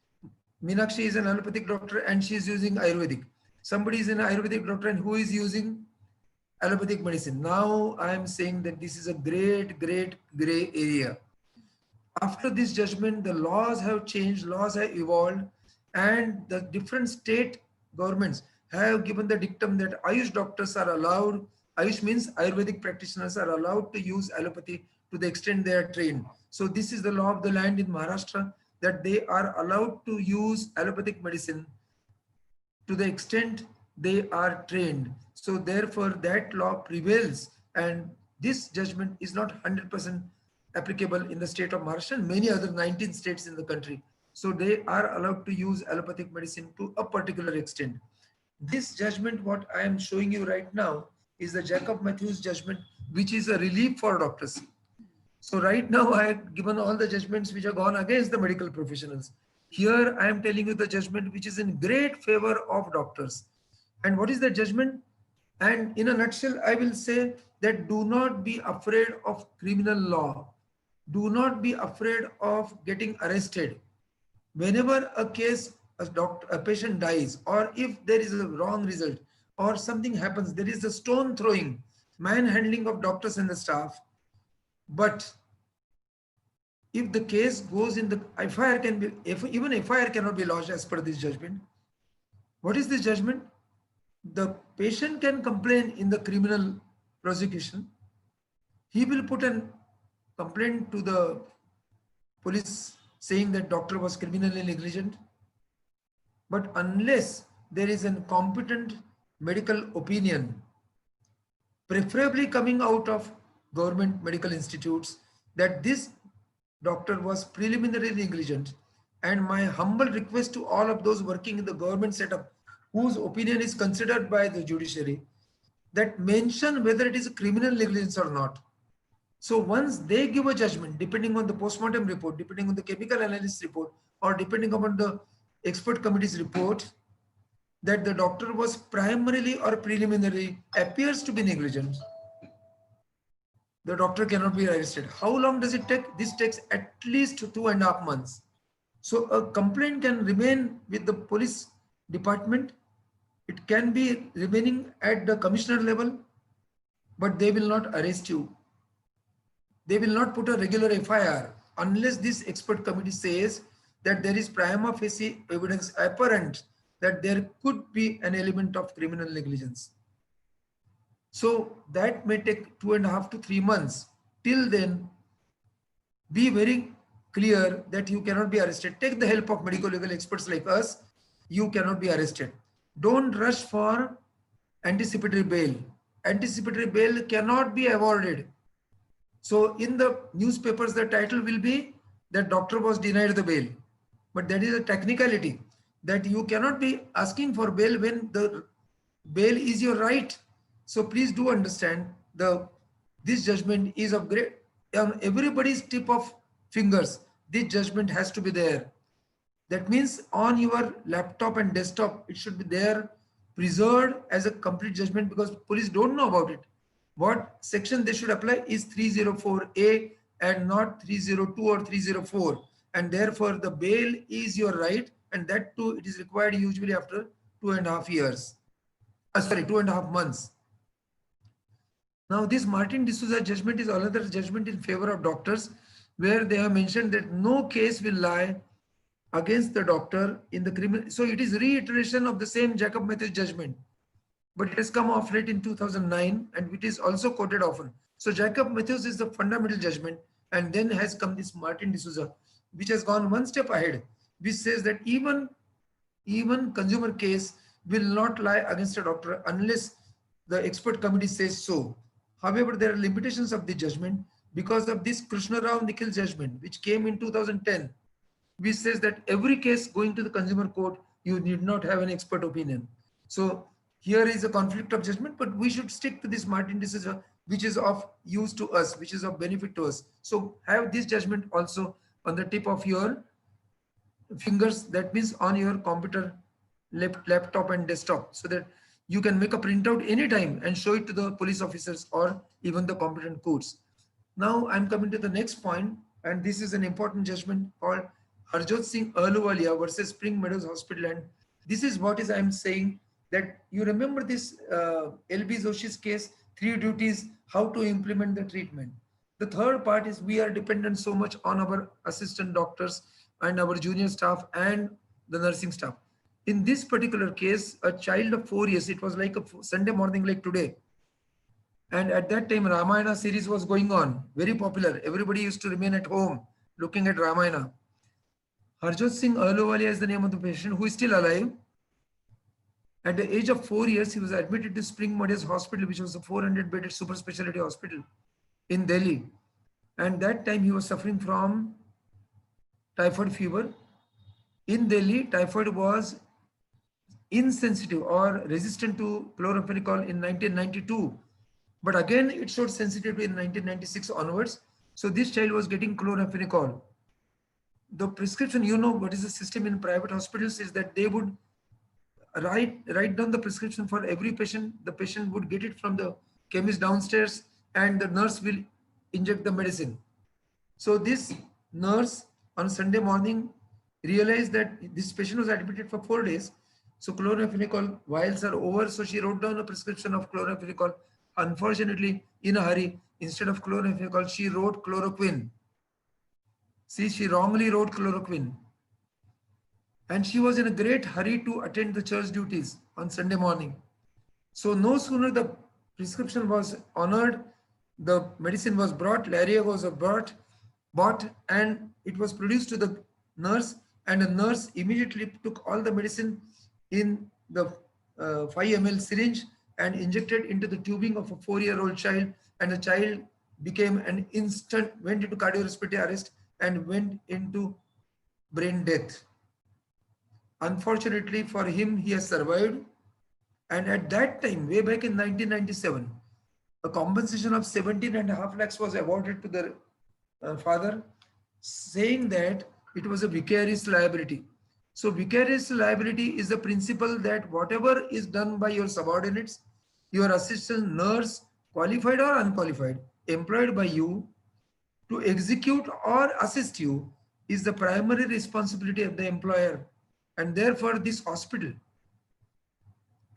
Meenakshi is an allopathic doctor and she is using Ayurvedic. Somebody is an Ayurvedic doctor and who is using allopathic medicine. Now I am saying that this is a great gray area. After this judgment, the laws have changed, laws have evolved, and the different state governments have given the dictum that Ayush doctors are allowed. Ayush means Ayurvedic practitioners are allowed to use allopathy to the extent they are trained. So this is the law of the land in Maharashtra, that they are allowed to use allopathic medicine to the extent they are trained. So therefore that law prevails, and this judgment is not 100% applicable in the state of Maharashtra and many other 19 states in the country. So they are allowed to use allopathic medicine to a particular extent. This judgment, what I am showing you right now, is the Jacob Matthews judgment, which is a relief for doctors. So right now I have given all the judgments which are gone against the medical professionals. Here I am telling you the judgment which is in great favor of doctors. And what is the judgment? And in a nutshell, I will say that do not be afraid of criminal law. Do not be afraid of getting arrested. Whenever a case, a patient dies, or if there is a wrong result or something happens, there is a stone throwing, manhandling of doctors and the staff. But if the case goes in the FIR, even FIR cannot be lodged as per this judgment. What is this judgment? The patient can complain in the criminal prosecution. He will put a complaint to the police saying that doctor was criminally negligent. But unless there is a competent medical opinion, preferably coming out of government medical institutes, that this doctor was preliminarily negligent, and my humble request to all of those working in the government setup whose opinion is considered by the judiciary, that mention whether it is a criminal negligence or not. So once they give a judgment, depending on the postmortem report, depending on the chemical analysis report, or depending upon the expert committee's report, that the doctor was primarily or preliminary appears to be negligent, the doctor cannot be arrested. How long does it take? This takes at least 2.5 months. So a complaint can remain with the police department. It can be remaining at the commissioner level, but they will not arrest you. They will not put a regular FIR unless this expert committee says that there is prima facie evidence apparent that there could be an element of criminal negligence. So that may take 2.5 to 3 months. Till then, be very clear that you cannot be arrested. Take the help of medical legal experts like us. You cannot be arrested. Don't rush for anticipatory bail. Anticipatory bail cannot be awarded So in the newspapers, the title will be that doctor was denied the bail. But that is a technicality, that you cannot be asking for bail when the bail is your right. So please do understand, this judgment is of great, on everybody's tip of fingers, this judgment has to be there. That means on your laptop and desktop, it should be there, preserved as a complete judgment, because police don't know about it. What section they should apply is 304A and not 302 or 304. And therefore the bail is your right, and that too, it is required usually after 2.5 years. 2.5 months. Now this Martin D'Souza judgment is another judgment in favor of doctors, where they have mentioned that no case will lie against the doctor in the criminal. So it is reiteration of the same Jacob Matthews judgment, but it has come off late in 2009, and it is also quoted often. So Jacob Matthews is the fundamental judgment, and then has come this Martin D'Souza, which has gone one step ahead, which says that even consumer case will not lie against a doctor unless the expert committee says so. However, there are limitations of the judgment because of this Krishna Rao Nikhil judgment, which came in 2010, which says that every case going to the consumer court, you need not have an expert opinion. So here is a conflict of judgment, but we should stick to this Martin D'Souza, which is of use to us, which is of benefit to us. So have this judgment also on the tip of your fingers, that means on your computer, laptop and desktop, so that you can make a printout anytime and show it to the police officers or even the competent courts. Now I'm coming to the next point, and this is an important judgment called Harjot Singh Ahluwalia versus Spring Meadows Hospital. And this is what is I'm saying, that you remember this LB Joshi's case, 3 duties, how to implement the treatment. The third part is we are dependent so much on our assistant doctors and our junior staff and the nursing staff. In this particular case, a child of 4 years, it was like a Sunday morning like today. And at that time, Ramayana series was going on, very popular. Everybody used to remain at home looking at Ramayana. Harjot Singh Ahluwalia is the name of the patient, who is still alive. At the age of 4 years, he was admitted to Spring Meadows Hospital, which was a 400-bedded super specialty hospital in Delhi. And that time he was suffering from typhoid fever. In Delhi, typhoid was insensitive or resistant to chloramphenicol in 1992. But again, it showed sensitivity in 1996 onwards. So this child was getting chloramphenicol. The prescription, you know what is the system in private hospitals, is that they would write down the prescription for every patient. The patient would get it from the chemist downstairs, and the nurse will inject the medicine. So this nurse on Sunday morning realized that this patient was admitted for 4 days. So chloramphenicol vials are over. So she wrote down a prescription of chloramphenicol. Unfortunately, in a hurry, instead of chloramphenicol, she wrote chloroquine. See, she wrongly wrote chloroquine. And she was in a great hurry to attend the church duties on Sunday morning. So no sooner the prescription was honored, the medicine was brought, Lariac was bought, and it was produced to the nurse, and the nurse immediately took all the medicine in the 5 ml syringe and injected into the tubing of a 4-year-old child, and the child became an instant, went into cardiorespiratory arrest and went into brain death. Unfortunately for him, he has survived. And at that time, way back in 1997, a compensation of 17.5 lakhs was awarded to the father, saying that it was a vicarious liability. So vicarious liability is the principle that whatever is done by your subordinates, your assistant nurse, qualified or unqualified, employed by you to execute or assist you, is the primary responsibility of the employer. And therefore this hospital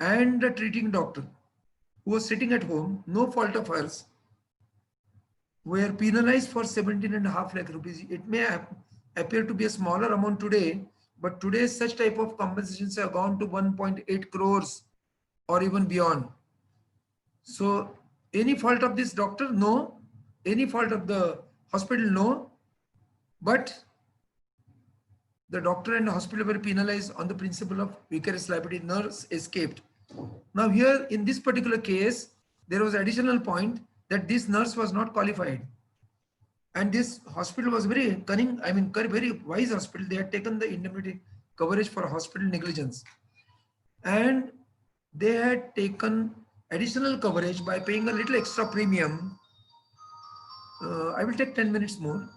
and the treating doctor, who was sitting at home, no fault of hers, were penalized for 17.5 lakh rupees. It may appear to be a smaller amount today, but today such type of compensations have gone to 1.8 crores or even beyond. So any fault of this doctor? No. Any fault of the hospital? No. But the doctor and the hospital were penalized on the principle of vicarious liability. Nurse escaped. Now here in this particular case, there was additional point that this nurse was not qualified. And this hospital was very cunning, I mean, very wise hospital. They had taken the indemnity coverage for hospital negligence. And they had taken additional coverage by paying a little extra premium. I will take 10 minutes more.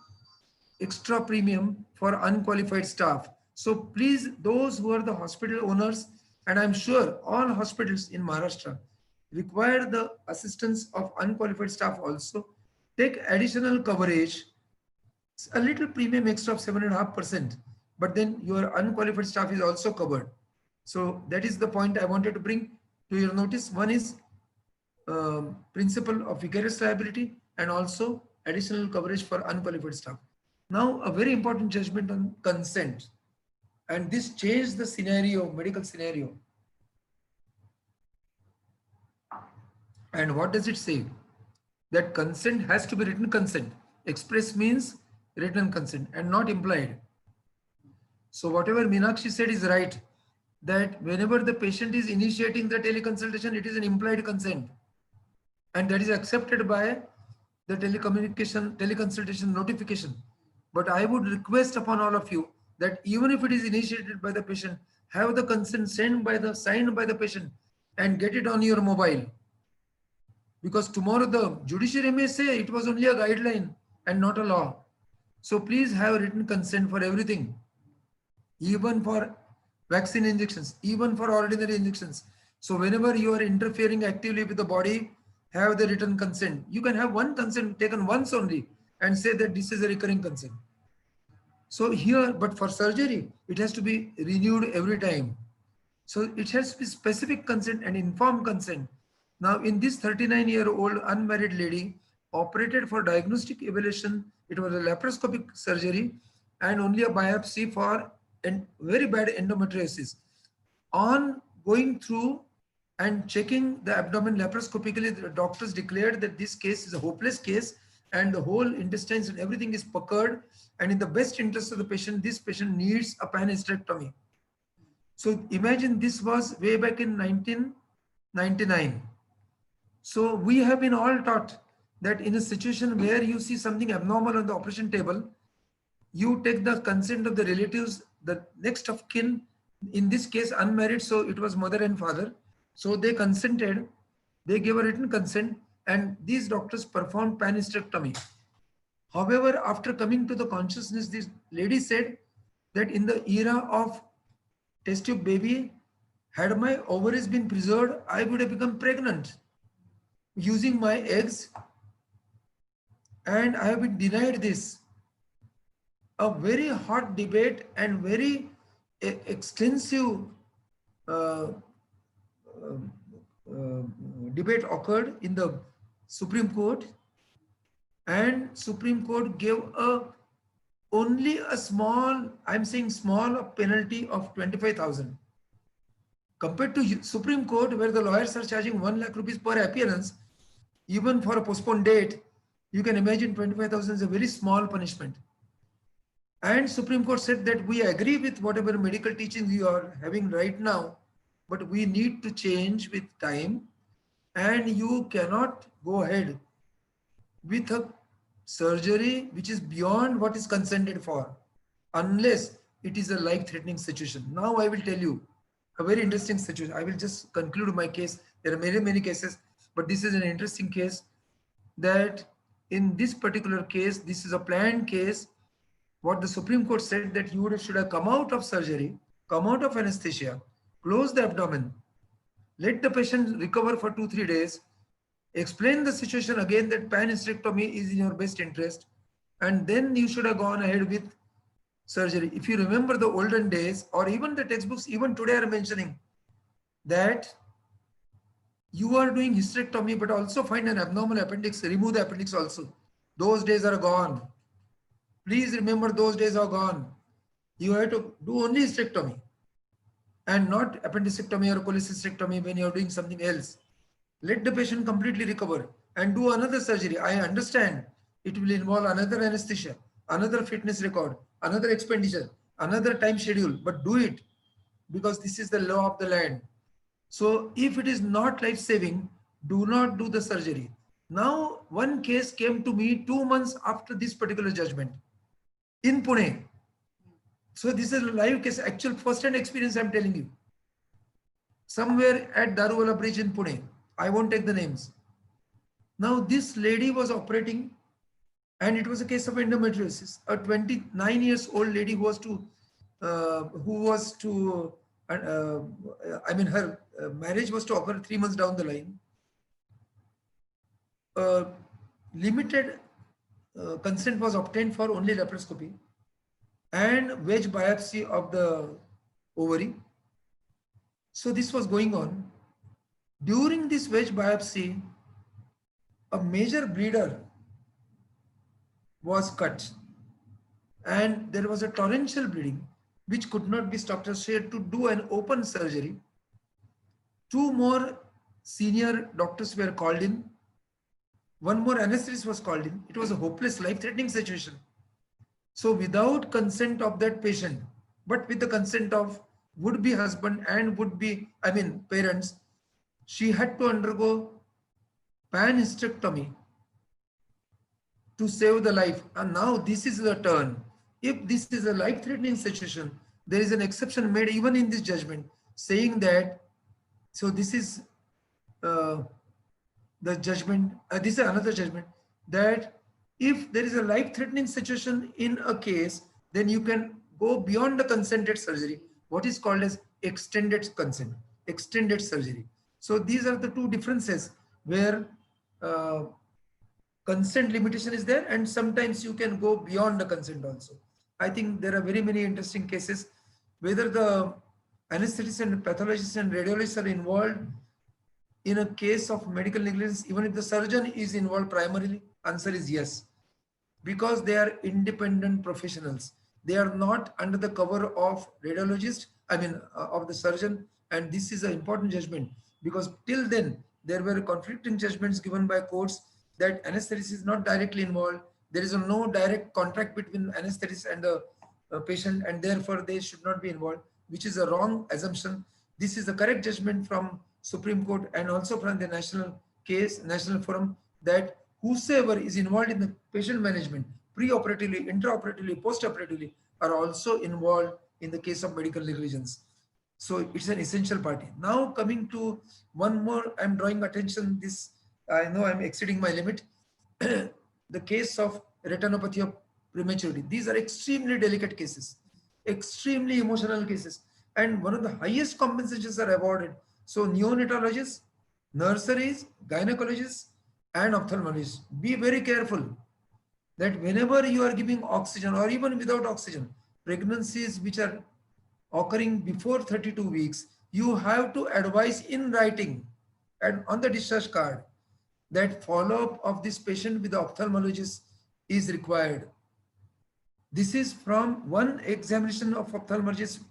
Extra premium for unqualified staff. So please, those who are the hospital owners, and I'm sure all hospitals in Maharashtra require the assistance of unqualified staff also, take additional coverage, a little premium extra of 7.5%, but then your unqualified staff is also covered. So that is the point I wanted to bring to your notice. One is principle of vicarious liability and also additional coverage for unqualified staff. Now, a very important judgment on consent. And this changed the scenario, medical scenario. And what does it say? That consent has to be written consent. Express means written consent and not implied. So whatever Meenakshi said is right, that whenever the patient is initiating the teleconsultation, it is an implied consent. And that is accepted by the teleconsultation notification. But I would request upon all of you that even if it is initiated by the patient, have the consent signed by the patient and get it on your mobile. Because tomorrow the judiciary may say it was only a guideline and not a law. So please have written consent for everything, even for vaccine injections, even for ordinary injections. So whenever you are interfering actively with the body, have the written consent. You can have one consent taken once only and say that this is a recurring consent. So here, but for surgery, it has to be renewed every time. So it has to be specific consent and informed consent. Now in this 39-year-old unmarried lady operated for diagnostic evaluation, it was a laparoscopic surgery and only a biopsy for very bad endometriosis. On going through and checking the abdomen laparoscopically, the doctors declared that this case is a hopeless case and the whole intestines and everything is puckered, and in the best interest of the patient, this patient needs a panhysterectomy. So imagine this was way back in 1999. So we have been all taught that in a situation where you see something abnormal on the operation table, you take the consent of the relatives, the next of kin, in this case unmarried, so it was mother and father. So they consented, they gave a written consent, and these doctors performed panhysterectomy. However, after coming to the consciousness, this lady said that in the era of test tube baby, had my ovaries been preserved, I would have become pregnant using my eggs, and I have been denied this. A very hot debate and very extensive debate occurred in the Supreme Court, and Supreme Court gave only a small, I'm saying small, a penalty of 25,000. Compared to Supreme Court, where the lawyers are charging 1 lakh rupees per appearance, even for a postponed date, you can imagine 25,000 is a very small punishment. And Supreme Court said that we agree with whatever medical teachings you are having right now, but we need to change with time, and you cannot go ahead with a surgery which is beyond what is consented for, unless it is a life-threatening situation. Now I will tell you a very interesting situation. I will just conclude my case. There are many cases, but this is an interesting case, that in this particular case, this is a planned case. What the Supreme Court said, that you should have come out of surgery, come out of anesthesia, close the abdomen, let the patient recover for 2-3 days, explain the situation again that panhysterectomy is in your best interest, and then you should have gone ahead with surgery. If you remember the olden days, or even the textbooks, even today are mentioning that you are doing hysterectomy, but also find an abnormal appendix, remove the appendix also. Those days are gone. Please remember, those days are gone. You have to do only hysterectomy and not appendicectomy or cholecystectomy when you are doing something else. Let the patient completely recover and do another surgery. I understand it will involve another anesthesia, another fitness record, another expenditure, another time schedule, but do it, because this is the law of the land. So if it is not life-saving, do not do the surgery. Now, one case came to me 2 months after this particular judgment in Pune. So this is a live case, actual first-hand experience I'm telling you. Somewhere at Daruvala Bridge in Pune. I won't take the names. Now this lady was operating and it was a case of endometriosis. A 29 years old lady who was her marriage was to occur 3 months down the line. Limited consent was obtained for only laparoscopy and wedge biopsy of the ovary. So this was going on. During this wedge biopsy, a major bleeder was cut and there was a torrential bleeding which could not be stopped. So she had to do an open surgery. 2 more senior doctors were called in. 1 more anesthetist was called in. It was a hopeless, life-threatening situation. So without consent of that patient, but with the consent of would-be husband and would-be, parents, she had to undergo pan-hysterectomy to save the life. And now this is the turn. If this is a life-threatening situation, there is an exception made even in this judgment saying that, so this is the judgment, this is another judgment, that if there is a life-threatening situation in a case, then you can go beyond the consented surgery, what is called as extended consent, extended surgery. So these are the two differences where consent limitation is there, and sometimes you can go beyond the consent also. I think there are very many interesting cases. Whether the anesthetists and pathologists and radiologists are involved in a case of medical negligence, even if the surgeon is involved primarily, answer is yes, because they are independent professionals. They are not under the cover of radiologist, of the surgeon. And this is an important judgment, because till then there were conflicting judgments given by courts that anesthetist is not directly involved. There is no direct contract between anesthetist and the patient, and therefore they should not be involved, which is a wrong assumption. This is the correct judgment from Supreme Court and also from the National Forum, that whosoever is involved in the patient management, pre-operatively, intraoperatively, post-operatively, are also involved in the case of medical negligence. So it's an essential party. Now coming to one more, I'm drawing attention, this, I know I'm exceeding my limit. The case of retinopathy of prematurity. These are extremely delicate cases, extremely emotional cases, and one of the highest compensations are awarded. So neonatologists, nurseries, gynecologists, and ophthalmologists, be very careful that whenever you are giving oxygen or even without oxygen, pregnancies which are occurring before 32 weeks, you have to advise in writing and on the discharge card that follow-up of this patient with the ophthalmologist is required. This is from one examination of ophthalmologist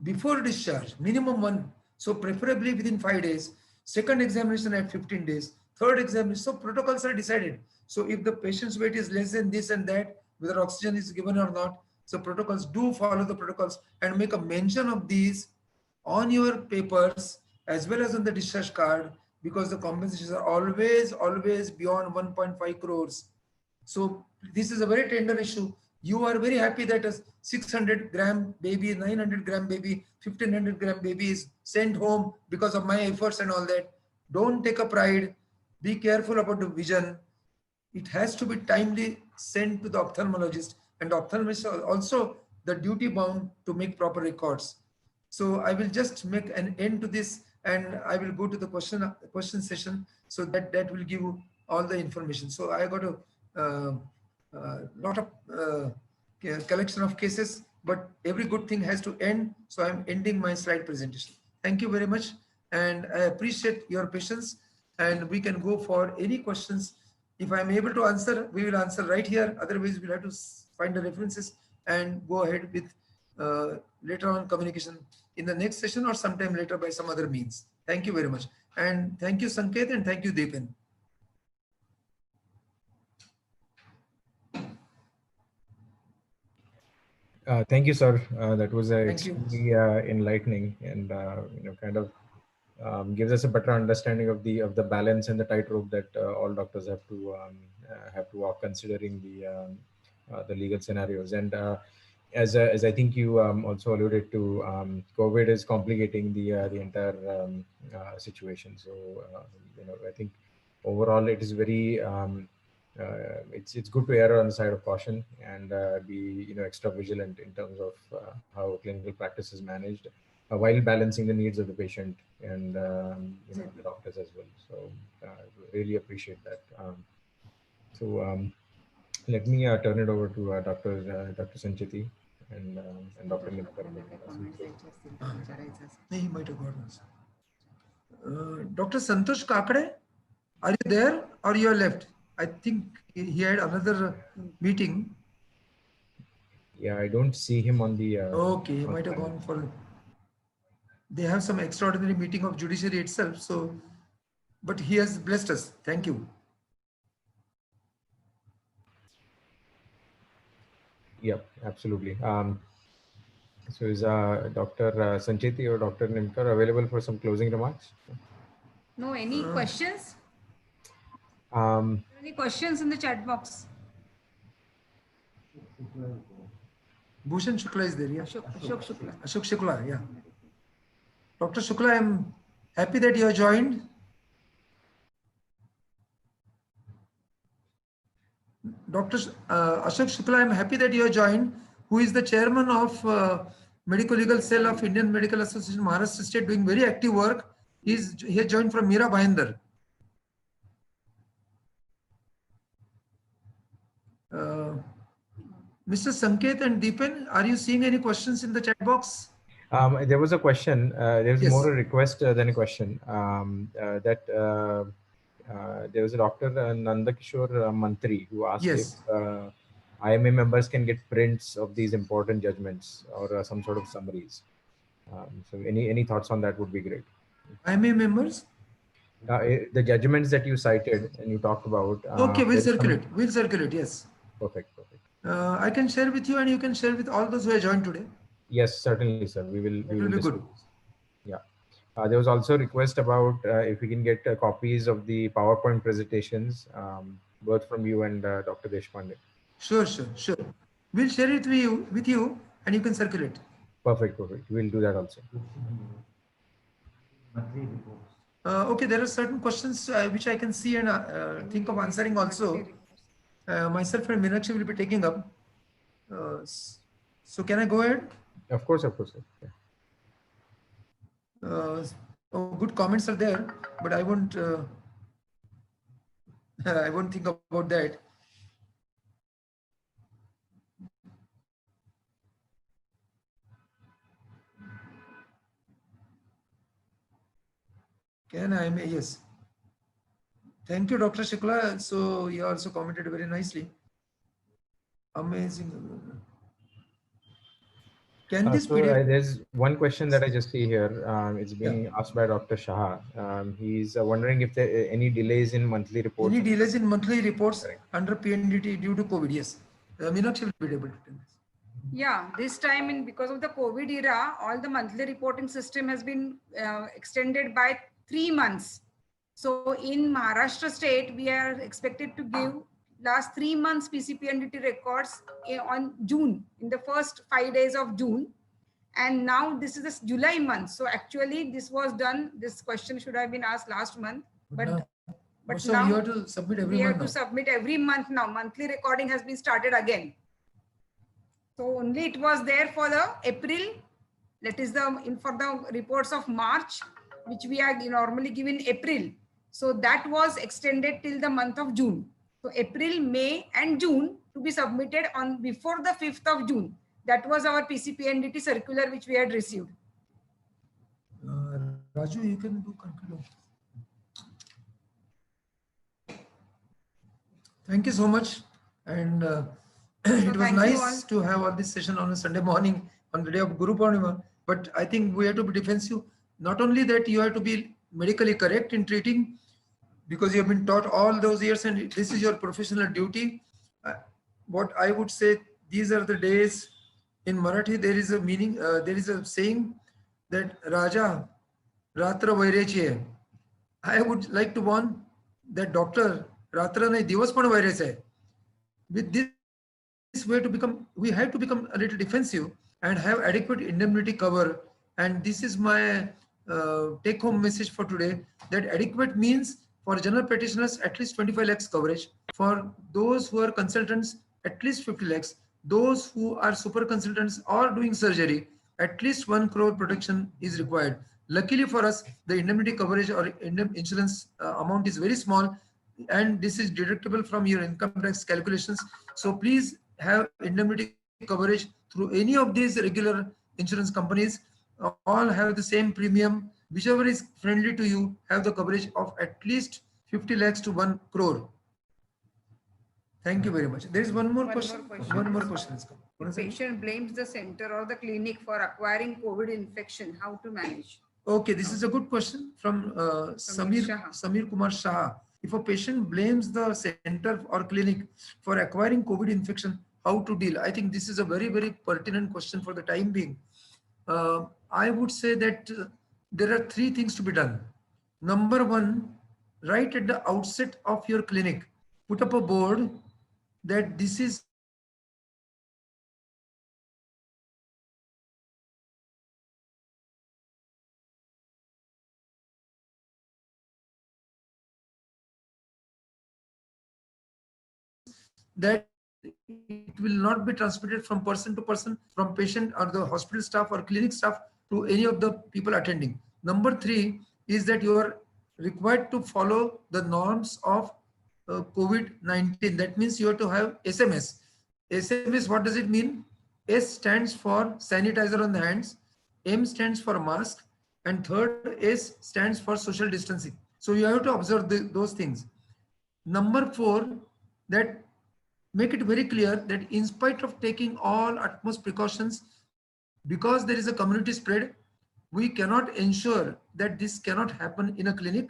before discharge, minimum one. So preferably within 5 days, second examination at 15 days, third examination. So protocols are decided. So if the patient's weight is less than this and that, whether oxygen is given or not, so protocols, do follow the protocols and make a mention of these on your papers as well as on the discharge card, because the compensations are always beyond 1.5 crores. So this is a very tender issue. You are very happy that a 600-gram baby, 900-gram baby, 1500-gram baby is sent home because of my efforts and all that. Don't take a pride. Be careful about the vision. It has to be timely sent to the ophthalmologist, and the ophthalmologist are also the duty bound to make proper records. So I will just make an end to this, and I will go to the question session, so that will give you all the information. So I got a lot of collection of cases, but every good thing has to end. So I'm ending my slide presentation. Thank you very much, and I appreciate your patience, and we can go for any questions. If I'm able to answer, we will answer right here. Otherwise, we'll have to find the references and go ahead with later on communication in the next session or sometime later by some other means. Thank you very much. And thank you, Sanket, and thank you, Deepan. Thank you, sir. That was extremely enlightening and kind of gives us a better understanding of the balance and the tightrope that all doctors have to walk, considering the legal scenarios. And as I think you also alluded to, COVID is complicating the entire situation. So I think overall it is very it's good to err on the side of caution and be extra vigilant in terms of how clinical practice is managed, while balancing the needs of the patient and the doctors as well. So really appreciate that. Let me turn it over to Dr. Sancheti and Dr. Nimkar. He might have got us. Dr. Santosh Kakade, are you there or you are left? I think he had another meeting. Yeah, I don't see him on the. Okay, he might have gone for. They have some extraordinary meeting of judiciary itself. So, but he has blessed us. Thank you. Yep, absolutely. So is Dr. Sancheti or Dr. Nimkar available for some closing remarks? No, any questions? Any questions in the chat box? Bhushan Shukla is there, yeah. Ashok Shukla. Ashok Shukla, yeah. Dr. Shukla, I'm happy that you have joined. Dr. Ashok Shukla, I'm happy that you have joined, who is the chairman of Medical Legal Cell of Indian Medical Association, Maharashtra State, doing very active work. He has joined from Mira Bhayandar. Mr. Sanket and Deepan, are you seeing any questions in the chat box? There was a question. There's Yes. more a request than a question. There was a Dr. Nandakishore Mantri who asked Yes. if IMA members can get prints of these important judgments or some sort of summaries. So any thoughts on that would be great. IMA members? The judgments that you cited and you talked about. Okay, we'll circulate. We'll circulate, yes. Perfect. I can share with you and you can share with all those who have joined today. Yes, certainly, sir. We will. It will be good. Yeah. There was also a request about if we can get copies of the PowerPoint presentations, both from you and Dr. Deshpande. Sure. We'll share it with you and you can circulate. Perfect. We'll do that also. Okay, there are certain questions which I can see and think of answering also. Myself and Meenakshi will be taking up. So can I go ahead? Of course. Sir. Yeah. Good comments are there, but I won't. I won't think about that. Yes. Thank you, Dr. Shukla. So you also commented very nicely. Amazing. Can this PDF? There's one question that I just see here. It's being asked by Dr. Shah. He's wondering if there are any delays in monthly reports. Any delays in monthly reports under PNDT due to COVID? Yes. Meenakshi will be able to tell this. Yeah, this time because of the COVID era, all the monthly reporting system has been extended by 3 months. So in Maharashtra state, we are expected to give last 3 months PCPNDT records on June, in the first 5 days of June. And now this is the July month. So actually this was done, this question should have been asked last month. But so now you have to submit every month. We have to submit every month now. Monthly recording has been started again. So only it was there for the April, that is for the reports of March, which we are normally given April. So that was extended till the month of June. So April, May and June to be submitted on before the 5th of June. That was our PCPNDT circular which we had received. Raju, you can do conclude. Thank you so much. And it was nice to have all this session on a Sunday morning on the day of Guru Purnima. But I think we have to be defensive. Not only that, you have to be medically correct in treating, because you have been taught all those years and this is your professional duty. What I would say, these are the days in Marathi, there is a meaning, there is a saying that Raja रात्र वैरेची आहे. I would like to warn that doctor, रात्र नाही दिवस पण वैरेचा आहे. With this way to become, we have to become a little defensive and have adequate indemnity cover. And this is my take home message for today, that adequate means for general practitioners at least 25 lakhs coverage, for those who are consultants at least 50 lakhs, those who are super consultants or doing surgery at least 1 crore protection is required. Luckily for us, the indemnity coverage or insurance amount is very small, and this is deductible from your income tax calculations. So please have indemnity coverage through any of these regular insurance companies. All have the same premium. Whichever is friendly to you, have the coverage of at least 50 lakhs to 1 crore. Thank you very much. There is one more question. One more question is coming. The patient blames the center or the clinic for acquiring COVID infection. How to manage? Okay, this is a good question from Samir Kumar Shah. If a patient blames the center or clinic for acquiring COVID infection, how to deal? I think this is a very, very pertinent question for the time being. I would say that there are 3 things to be done. Number 1, right at the outset of your clinic, put up a board that this is that it will not be transmitted from person to person, from patient or the hospital staff or clinic staff to any of the people attending. Number 3 is that you are required to follow the norms of COVID-19. That means you have to have SMS. SMS, what does it mean? S stands for sanitizer on the hands, M stands for mask, and third S stands for social distancing. So you have to observe those things. Number 4, that make it very clear that in spite of taking all utmost precautions, because there is a community spread, we cannot ensure that this cannot happen in a clinic.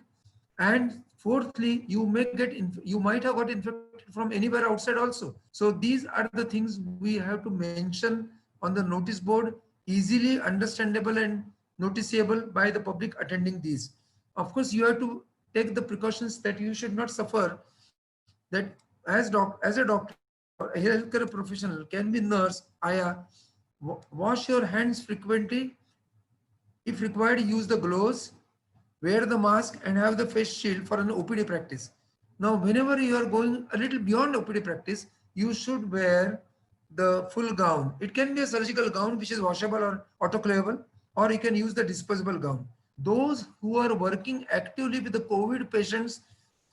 And fourthly, you might have got infected from anywhere outside also. So these are the things we have to mention on the notice board, easily understandable and noticeable by the public attending these. Of course, you have to take the precautions that you should not suffer, that as a doctor or a healthcare professional, can be nurse, Aya, wash your hands frequently. If required, use the gloves, wear the mask, and have the face shield for an OPD practice. Now, whenever you are going a little beyond OPD practice, you should wear the full gown. It can be a surgical gown, which is washable or autoclavable, or you can use the disposable gown. Those who are working actively with the COVID patients,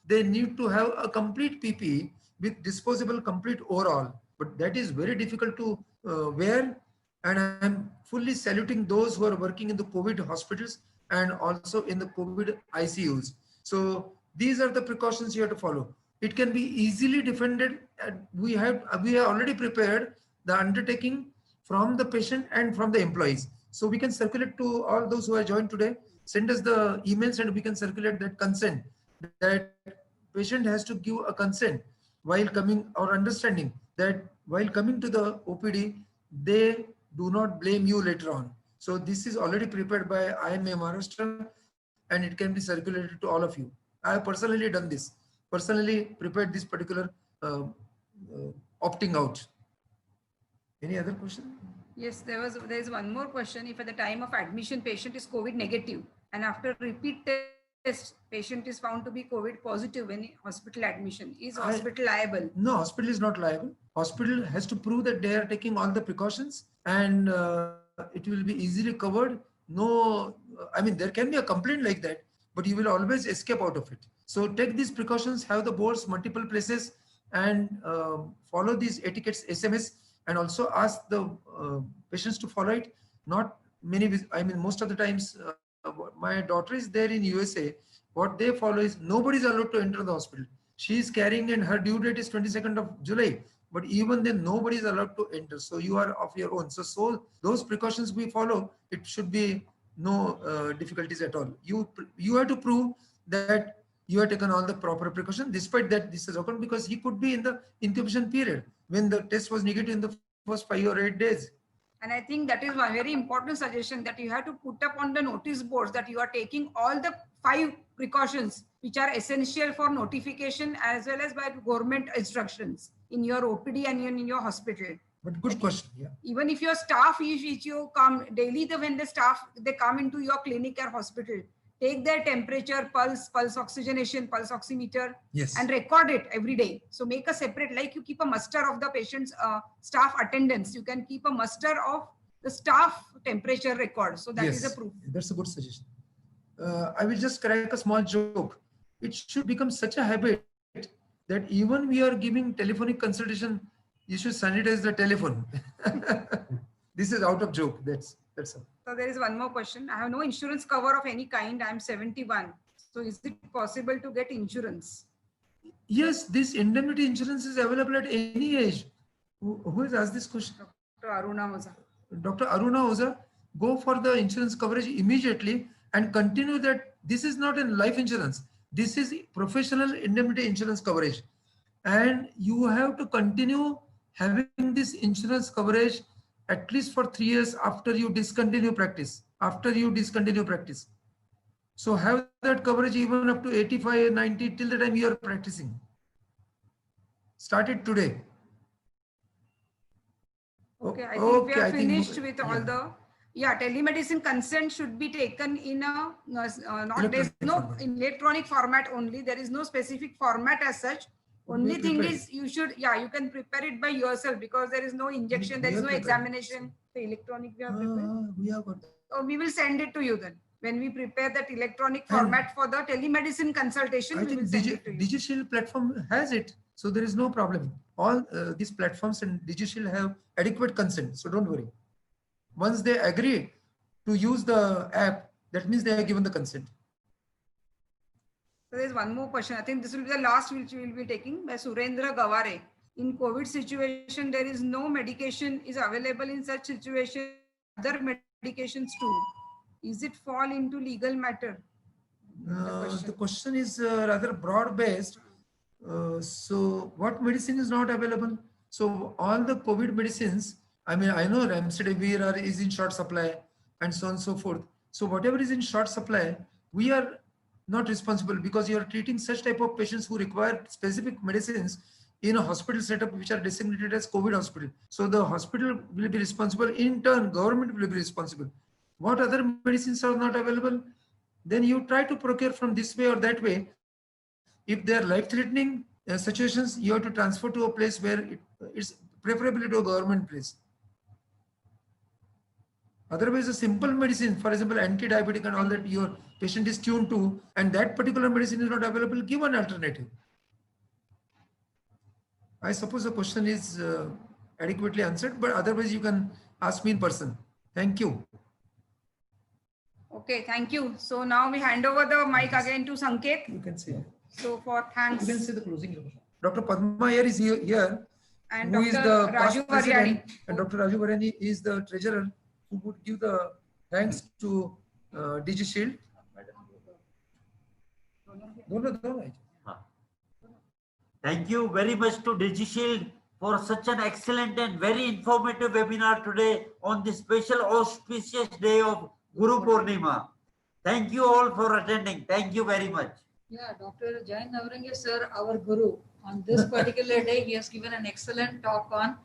they need to have a complete PPE with disposable complete overall, but that is very difficult to wear. And I'm fully saluting those who are working in the COVID hospitals and also in the COVID ICUs. So these are the precautions you have to follow. It can be easily defended. We have already prepared the undertaking from the patient and from the employees. So we can circulate to all those who are joined today, send us the emails and we can circulate that consent, that patient has to give a consent while coming, or understanding that while coming to the OPD, they do not blame you later on. So this is already prepared by IMA Maharashtra and it can be circulated to all of you. I have personally done this, personally prepared this particular opting out. Any other question? Yes, there is one more question. If at the time of admission, patient is COVID negative and after repeat test, patient is found to be COVID positive when hospital admission, is hospital liable? No, hospital is not liable. Hospital has to prove that they are taking all the precautions and it will be easily covered. No, I mean, there can be a complaint like that, but you will always escape out of it. So take these precautions, have the boards multiple places and follow these etiquettes, SMS, and also ask the patients to follow it. Not many, I mean, most of the times, my daughter is there in USA. What they follow is nobody is allowed to enter the hospital. She is carrying and her due date is 22nd of July. But even then nobody is allowed to enter. So you are of your own. So those precautions we follow, it should be no difficulties at all. You have to prove that you have taken all the proper precautions. Despite that, this has occurred because he could be in the incubation period when the test was negative in the first 5 or 8 days. And I think that is one very important suggestion, that you have to put up on the notice boards that you are taking all the 5 precautions which are essential for notification as well as by government instructions in your OPD and in your hospital. But good question. Yeah. Even if your staff, if you come daily, when the staff, they come into your clinic or hospital, take their temperature, pulse oxygenation, pulse oximeter, Yes. and record it every day. So make a separate, like you keep a muster of the patient's staff attendance, you can keep a muster of the staff temperature record. So that is a proof. That's a good suggestion. I will just crack a small joke. It should become such a habit that even we are giving telephonic consultation, you should sanitize the telephone. This is out of joke. That's all. So there is one more question. I have no insurance cover of any kind. I'm 71. So is it possible to get insurance? Yes, this indemnity insurance is available at any age. Who has asked this question? Dr. Aruna Oza. Dr. Aruna Oza, go for the insurance coverage immediately and continue that. This is not a life insurance. This is professional indemnity insurance coverage. And you have to continue having this insurance coverage at least for 3 years after you discontinue practice. So have that coverage even up to 85, 90 till the time you are practicing. Start it today. Okay, I think we are finished with all the, telemedicine consent should be taken in a, there's no electronic format only. There is no specific format as such. Only thing is you should, you can prepare it by yourself because there is no injection, there is no examination. The electronic we have prepared. We have got that. So we will send it to you then. When we prepare that electronic format for the telemedicine consultation, I we will think send it to you. DigiShield platform has it. So there is no problem. All these platforms and DigiShield have adequate consent. So don't worry. Once they agree to use the app, that means they have given the consent. So there's one more question. I think this will be the last which we will be taking by Surendra Gaware. In COVID situation, there is no medication is available in such situation. Other medications too. Is it fall into legal matter? The question is rather broad based. So what medicine is not available? So all the COVID medicines, I mean, I know Remdesivir is in short supply and so on and so forth. So whatever is in short supply, we are not responsible because you are treating such type of patients who require specific medicines in a hospital setup which are designated as COVID hospital. So the hospital will be responsible. In turn, government will be responsible. What other medicines are not available? Then you try to procure from this way or that way. If they are life-threatening situations, you have to transfer to a place where it's preferably to a government place. Otherwise, a simple medicine, for example, anti-diabetic and all that your patient is tuned to, and that particular medicine is not available, give an alternative. I suppose the question is adequately answered, but otherwise you can ask me in person. Thank you. Okay, thank you. So now we hand over the mic again to Sanket. You can say. So for thanks. You can say the closing. Dr. Padma Iyer is here, and who Dr. is the Raju Varyani. And Dr. Raju Varyani is the treasurer who would give the thanks to DigiShield. Thank you very much to DigiShield for such an excellent and very informative webinar today on this special auspicious day of Guru Purnima. Thank you all for attending. Thank you very much. Yeah, Dr. Jain Navrenge sir, our Guru, on this particular day, he has given an excellent talk on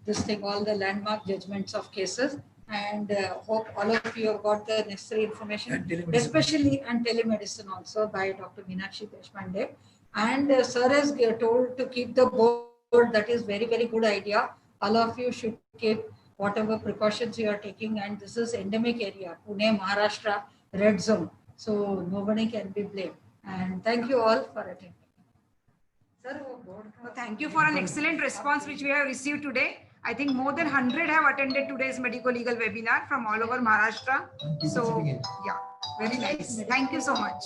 this thing, all the landmark judgments of cases. And hope all of you have got the necessary information, especially and telemedicine also by Dr. Meenakshi Deshpande. And sir has told to keep the board. That is very, very good idea. All of you should keep whatever precautions you are taking. And this is endemic area, Pune, Maharashtra, red zone. So nobody can be blamed. And thank you all for attending. Sir, thank you for an excellent response which we have received today. I think more than 100 have attended today's medical legal webinar from all over Maharashtra. So yeah, very nice. Thank you so much.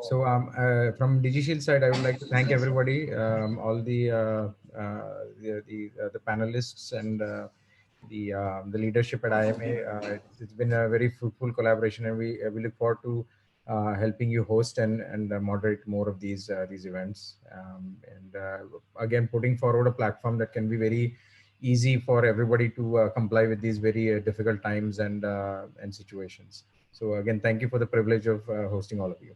So from DigiShield side, I would like to thank everybody, all the panelists and the leadership at IMA. It's been a very fruitful collaboration, and we look forward to helping you host and moderate more of these events. Again, putting forward a platform that can be very easy for everybody to comply with these very difficult times and situations. So again, thank you for the privilege of hosting all of you.